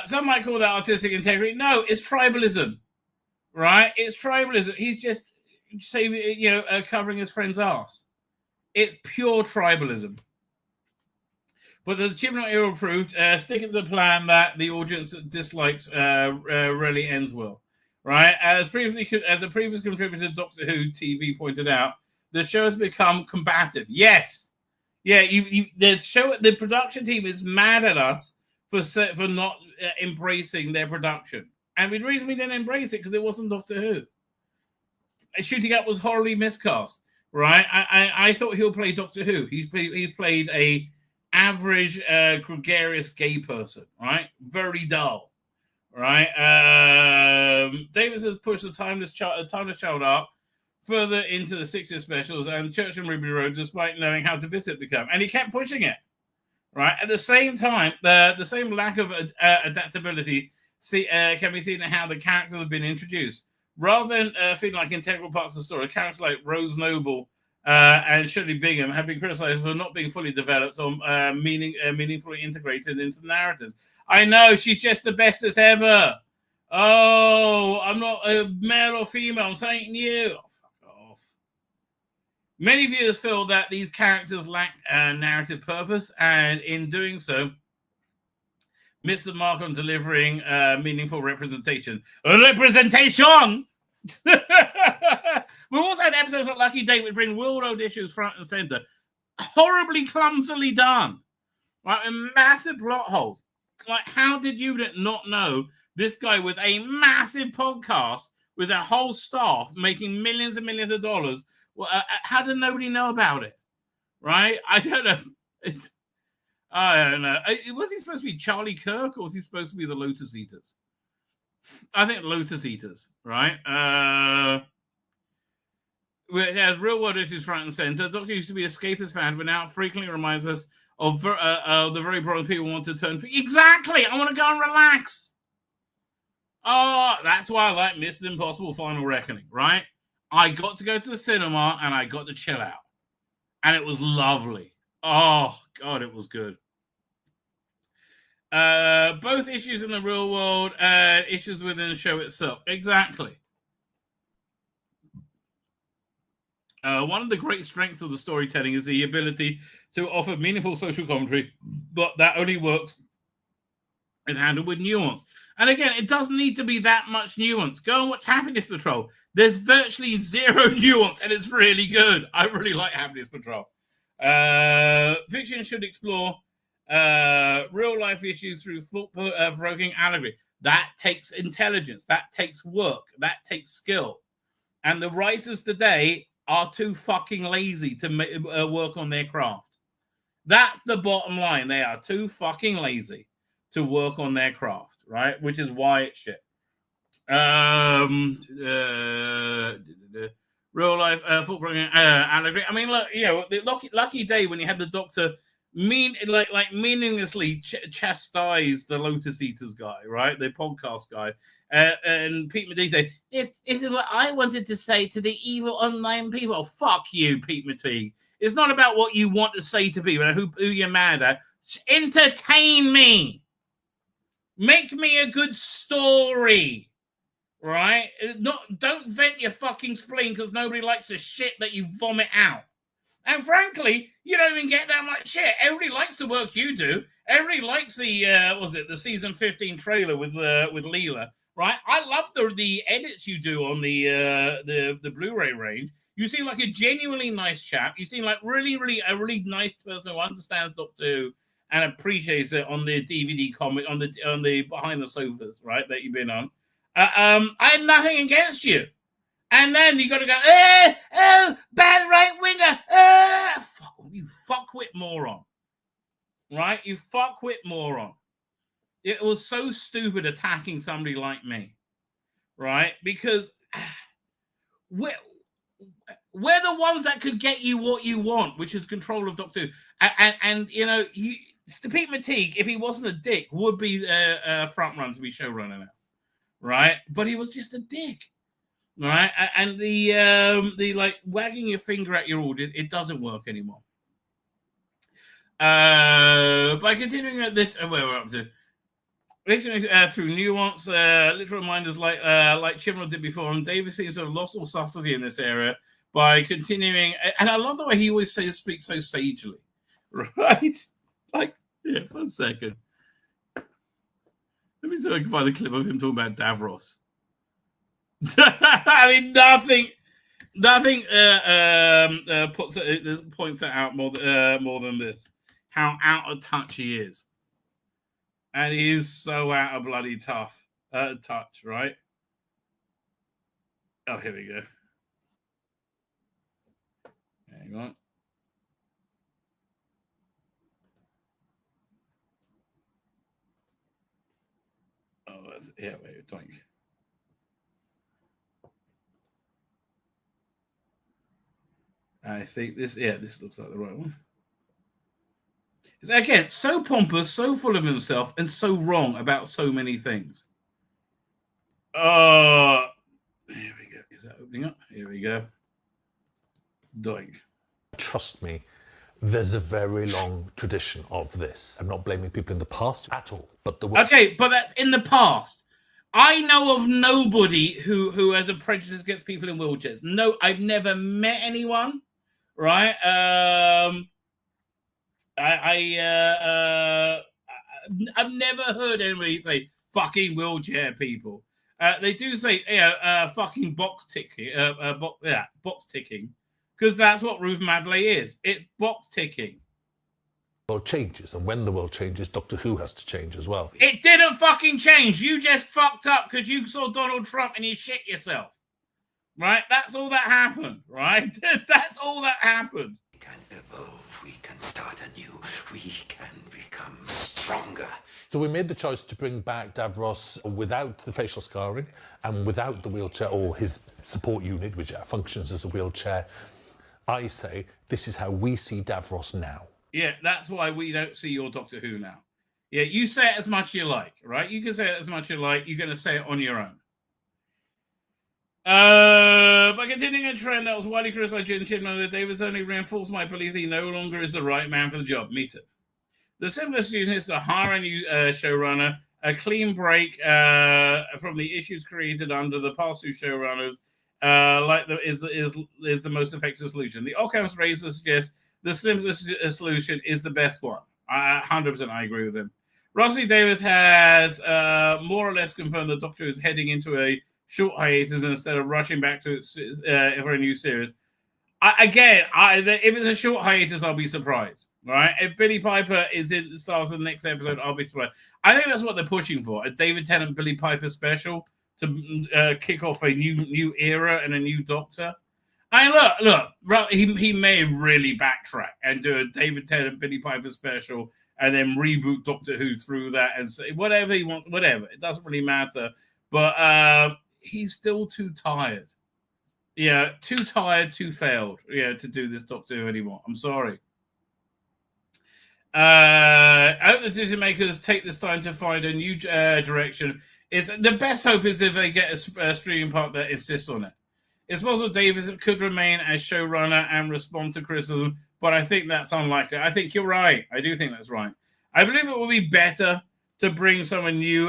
Some might call that artistic integrity. No, it's tribalism, right? It's tribalism. He's just covering his friend's ass. It's pure tribalism. But the Chibnall era proved, sticking to the plan that the audience dislikes rarely ends well, right? As a previous contributor to Doctor Who TV pointed out, the show has become combative. Yes. Yeah, the production team is mad at us for not embracing their production. And the reason we didn't embrace it because it wasn't Doctor Who. Shooting Up was horribly miscast, right? I thought he'll play Doctor Who. He played a average gregarious gay person, right? Very dull, right? Davis has pushed the Timeless Child up further into the 60s specials and Church and Ruby Road, despite knowing how divisive it became. And he kept pushing it, right? At the same time, the same lack of adaptability can be seen in how the characters have been introduced. Rather than feeling like integral parts of the story, characters like Rose Noble and Shirley Bingham have been criticized for not being fully developed or meaningfully integrated into the narratives. I know, she's just the bestest ever. Oh, I'm not a male or female, I'm saying you. Oh, fuck off. Many viewers feel that these characters lack narrative purpose, and in doing so, miss the mark on delivering meaningful representation. Representation! We also had episodes that Lucky Day would bring world issues front and center. Horribly clumsily done. Right? And massive plot holes. Like, how did you not know this guy with a massive podcast with a whole staff making millions and millions of dollars? Well, how did nobody know about it? Right? I don't know. I don't know. Was he supposed to be Charlie Kirk or was he supposed to be the Lotus Eaters? I think Lotus Eaters, right? It has real world issues front and center. Doctor used to be escapist fan, but now frequently reminds us of the very broad people want to turn for. Exactly! I want to go and relax. Oh, that's why I like Mission Impossible Final Reckoning, right? I got to go to the cinema and I got to chill out. And it was lovely. Oh, God, it was good. Both issues in the real world and issues within the show itself. Exactly. One of the great strengths of the storytelling is the ability to offer meaningful social commentary, but that only works if handled with nuance. And again, it doesn't need to be that much nuance. Go and watch Happiness Patrol. There's virtually zero nuance, and it's really good. I really like Happiness Patrol. Fiction should explore real-life issues through thought-provoking allegory. That takes intelligence. That takes work. That takes skill. And the writers today are too fucking lazy to work on their craft. That's the bottom line. They are too fucking lazy to work on their craft, right? Which is why it's shit. Real life thought-provoking allegory. I mean, look, you know, the lucky day when you had the Doctor meaninglessly chastise the Lotus Eaters guy, right? The podcast guy. And Pete Medee said, this is what I wanted to say to the evil online people. Oh, fuck you, Pete Medee. It's not about what you want to say to people, who you're mad at. Entertain me. Make me a good story, right? Don't vent your fucking spleen because nobody likes the shit that you vomit out. And frankly, you don't even get that much shit. Everybody likes the work you do. Everybody likes the season 15 trailer with Leela, right? I love the edits you do on the Blu-ray range. You seem like a genuinely nice chap. You seem like a really nice person who understands Doctor Who and appreciates it on the DVD comment on the behind the sofas, right? That you've been on. I have nothing against you. And then you got to go, bad right winger. You fuckwit moron. Right? You fuckwit moron. It was so stupid attacking somebody like me. Right? Because we're the ones that could get you what you want, which is control of Doctor Who. And you know, Pete Medee, if he wasn't a dick, would be front run to be showrunner now. Right? But he was just a dick. Right, and the like wagging your finger at your audience, it doesn't work anymore. By continuing at this, where we're up to, through nuance, literal reminders like Chibnall did before, and David seems to have lost all subtlety in this area by continuing. And I love the way he always speaks so sagely, right? Like, yeah, 1 second. Let me see if I can find the clip of him talking about Davros. I mean, nothing points that out more than this. How out of touch he is, and he is so out of bloody touch, right? Oh, here we go. Hang on. Oh, yeah, wait, doink. I think this looks like the right one. It's, again, so pompous, so full of himself, and so wrong about so many things. Here we go. Is that opening up? Here we go. Doink. Trust me, there's a very long tradition of this. I'm not blaming people in the past at all, but okay, but that's in the past. I know of nobody who has a prejudice against people in wheelchairs. No, I've never met anyone. Right? I've never heard anybody say fucking wheelchair people. They do say, fucking box ticking, box ticking, because that's what Ruth Madeley is. It's box ticking. The world changes, and when the world changes, Doctor Who has to change as well. It didn't fucking change. You just fucked up because you saw Donald Trump and you shit yourself. Right? That's all that happened, right? That's all that happened. We can evolve, we can start anew, we can become stronger. So we made the choice to bring back Davros without the facial scarring and without the wheelchair or his support unit, which functions as a wheelchair. I say this is how we see Davros now. Yeah, that's why we don't see your Doctor Who now. Yeah, you say it as much as you like, right? You can say it as much as you like. You're going to say it on your own. By continuing a trend that was widely criticized during Chibnall, Davis only reinforced my belief that he no longer is the right man for the job. Me too. The simplest solution is to hire a new showrunner, a clean break from the issues created under the past two showrunners. Is the most effective solution. The Occam's razor suggests the simplest solution is the best one. 100% I agree with him. Rossi Davis has more or less confirmed that Doctor Who is heading into a short hiatus instead of rushing back to for a new series. If it's a short hiatus, I'll be surprised. Right? If Billy Piper stars in the next episode, I'll be surprised. I think that's what they're pushing for: a David Tennant Billy Piper special to kick off a new era and a new Doctor. I mean, look. He may really backtrack and do a David Tennant Billy Piper special and then reboot Doctor Who through that and say whatever he wants. Whatever, it doesn't really matter. But he's still too tired. Yeah, too tired, too failed. Yeah, to do this Doctor Who anymore. I'm sorry. I hope the decision makers take this time to find a new direction. The best hope is if they get a streaming partner that insists on it. It's possible Davis could remain as showrunner and respond to criticism, but I think that's unlikely. I think you're right. I do think that's right. I believe it will be better to bring someone new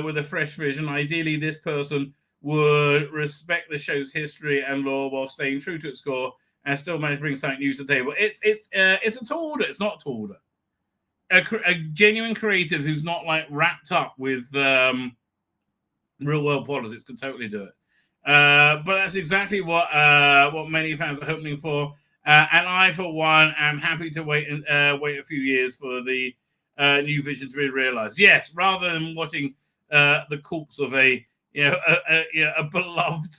with a fresh vision. Ideally, this person would respect the show's history and lore while staying true to its core and still manage to bring something new to the table. It's a tall order. It's not a tall order. A genuine creative who's not like wrapped up with real world politics could totally do it. But that's exactly what many fans are hoping for. And I, for one, am happy to wait a few years for the new vision to be realized. Yes, rather than watching the corpse of a beloved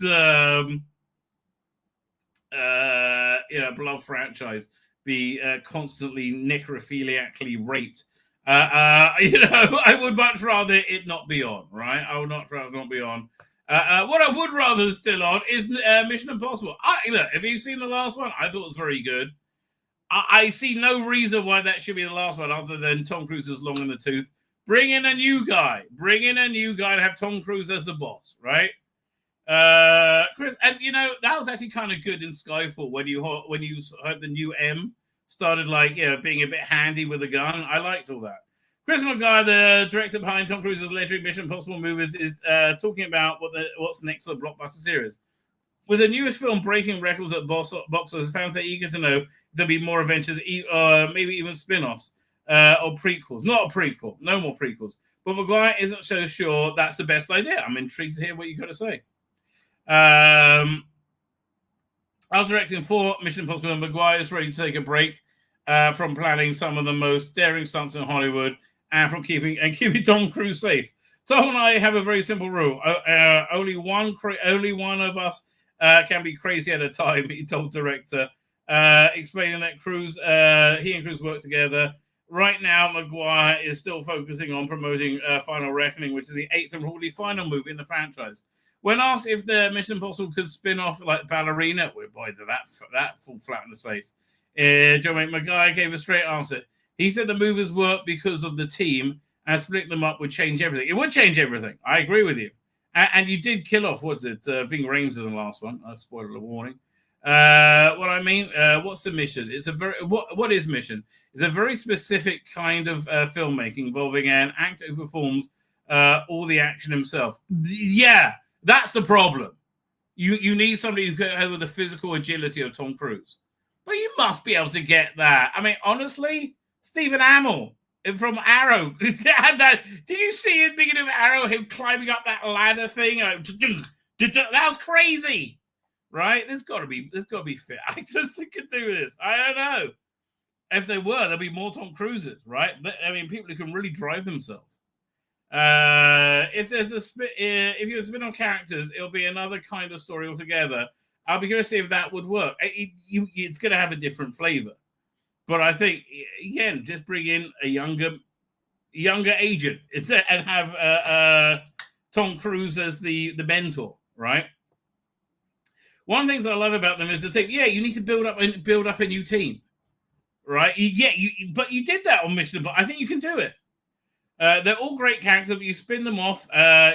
beloved franchise be constantly necrophiliacally raped. I would much rather it not be on. Right, I would not rather not be on. What I would rather still on is Mission Impossible. Look, have you seen the last one? I thought it was very good. I see no reason why that should be the last one other than Tom Cruise is long in the tooth. Bring in a new guy. Bring in a new guy and have Tom Cruise as the boss, right? Chris, and that was actually kind of good in Skyfall when you heard the new M started being a bit handy with a gun. I liked all that. Chris McGuire, the director behind Tom Cruise's legendary Mission Impossible movies, is talking about what's next for the blockbuster series. With the newest film breaking records at box office, fans are eager to know if there'll be more adventures, maybe even spin-offs or prequels. Not a prequel, no more prequels. But McGuire isn't so sure that's the best idea. I'm intrigued to hear what you've got to say. I was directing 4 Mission Impossible, and McGuire is ready to take a break from planning some of the most daring stunts in Hollywood and from keeping Tom Cruise safe. Tom and I have a very simple rule: only one of us can be crazy at a time. He told director, explaining that he and Cruise work together. Right now, McGuire is still focusing on promoting Final Reckoning, which is the 8th and probably final movie in the franchise. When asked if the Mission Impossible could spin off like Ballerina, boy, did that fall flat in the face. McGuire gave a straight answer. He said the movies work because of the team, and splitting them up would change everything. It would change everything. I agree with you. And you did kill off, Ving Rhames in the last one. Spoiler warning. What I mean, what's the mission? It's what is mission? It's a very specific kind of filmmaking involving an actor who performs all the action himself. Yeah, that's the problem. You need somebody who can have the physical agility of Tom Cruise. But you must be able to get that. I mean, honestly, Stephen Amell from Arrow had that. Did you see at the beginning of Arrow him climbing up that ladder thing? That was crazy, right? There's got to be fit. I just think could do this. I don't know. If they were, there'll be more Tom Cruises, right? I mean, people who can really drive themselves. If you're a spin on characters, it'll be another kind of story altogether. I'll be curious to see if that would work. It's going to have a different flavor. But I think, again, just bring in a younger agent and have Tom Cruise as the mentor, right? One of the things I love about them is the team. Yeah, you need to build up a new team, right? But you did that on Mission, but I think you can do it. They're all great characters, but you spin them off,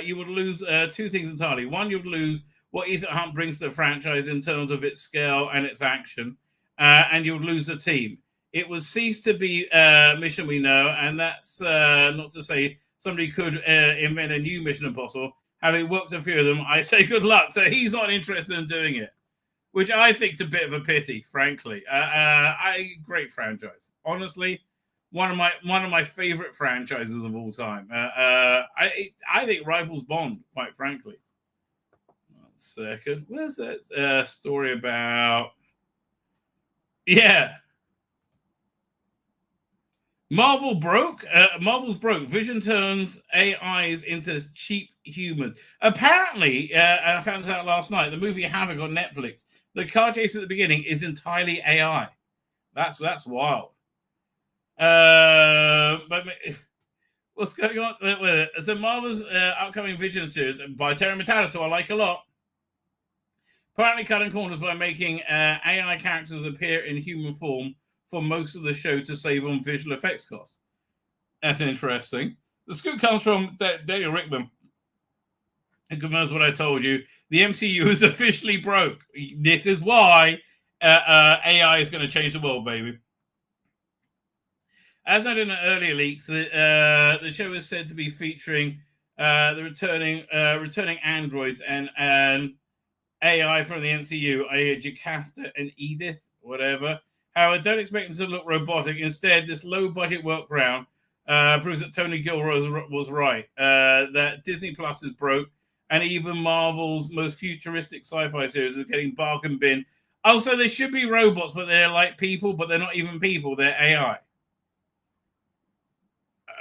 you would lose 2 things entirely. One, you would lose what Ethan Hunt brings to the franchise in terms of its scale and its action, and you would lose the team. It would cease to be Mission we know, and that's not to say somebody could invent a new Mission Impossible. Having worked a few of them, I say good luck. So he's not interested in doing it, which I think is a bit of a pity, frankly. Great franchise, honestly. One of my favorite franchises of all time. I think rivals Bond, quite frankly. 1 second. Where's that story about? Yeah. Marvel's broke. Vision turns AIs into cheap humans. Apparently, and I found this out last night, the movie Havoc on Netflix, the car chase at the beginning is entirely AI. That's wild. But what's going on with it? So Marvel's upcoming Vision series by Terry Matalas, who I like a lot, apparently cutting corners by making AI characters appear in human form for most of the show to save on visual effects costs. That's interesting. The scoop comes from Daniel Rickman. It confirms what I told you. The MCU is officially broke. This is why AI is going to change the world, baby. As noted in the earlier leaks, the show is said to be featuring the returning androids and AI from the MCU, i.e. Jocasta and Edith, whatever. However, don't expect them to look robotic. Instead, this low-budget workaround proves that Tony Gilroy was right, that Disney Plus is broke, and even Marvel's most futuristic sci-fi series is getting bargain bin. Also, they should be robots, but they're like people, but they're not even people. They're AI.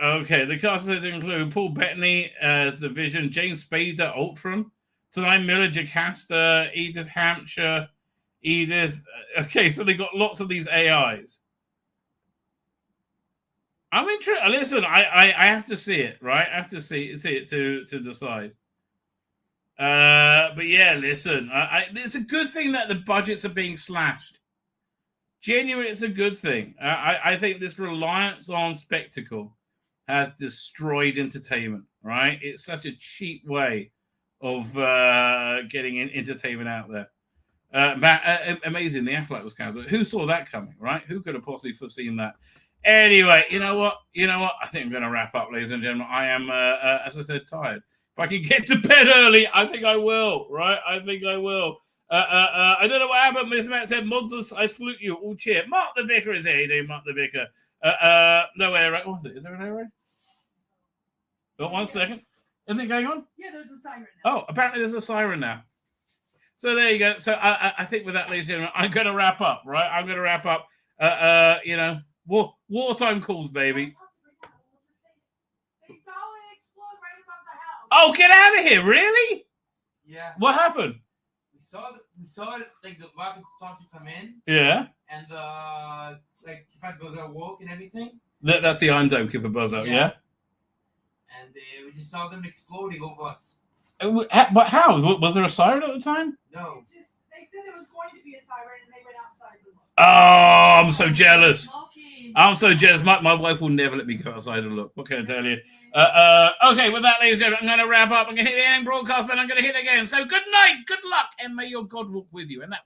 Okay, the cast is to include Paul Bettany as the Vision, James Spader, Ultron, Tanai Miller, Jocasta, Edith Hampshire, Edith. Okay, so they got lots of these AIs. I'm interested. Listen, I have to see it, right? I have to see it to decide. But yeah, listen, it's a good thing that the budgets are being slashed. Genuinely, it's a good thing. I think this reliance on spectacle has destroyed entertainment, right? It's such a cheap way of getting entertainment out there. Amazing, The Acolyte was cancelled. Who saw that coming, right? Who could have possibly foreseen that? Anyway, you know what? I think I'm going to wrap up, ladies and gentlemen. I am, as I said, tired. If I can get to bed early, I think I will, right? I think I will. I don't know what happened. Miss Matt said, Mods, I salute you. All cheer. Mark the Vicar is here. You do, Mark the Vicar. No air raid. What is it? Is there an air raid? Got 1 second. Anything going on? Yeah, there's a siren now. Oh, apparently there's a siren now. So there you go. So I think with that, ladies and gentlemen, I'm going to wrap up, right? I'm going to wrap up. Wartime calls, baby. They saw it explode right above the house. Oh, get out of here! Really? Yeah. What happened? We saw it like the rocket start to come in. Yeah. And like Kippat Buzzer woke and everything. That's the Iron Dome Kippat Buzzer, yeah. And we just saw them exploding over us. But how? Was there a siren at the time? No. They said there was going to be a siren and they went outside the look. Oh, I'm so jealous. I'm so jealous. My wife will never let me go outside and look. What can I tell you? Okay, with that, ladies and gentlemen, I'm going to wrap up. I'm going to hit the ending broadcast, but I'm going to hit it again. So good night, good luck, and may your God walk with you. And that.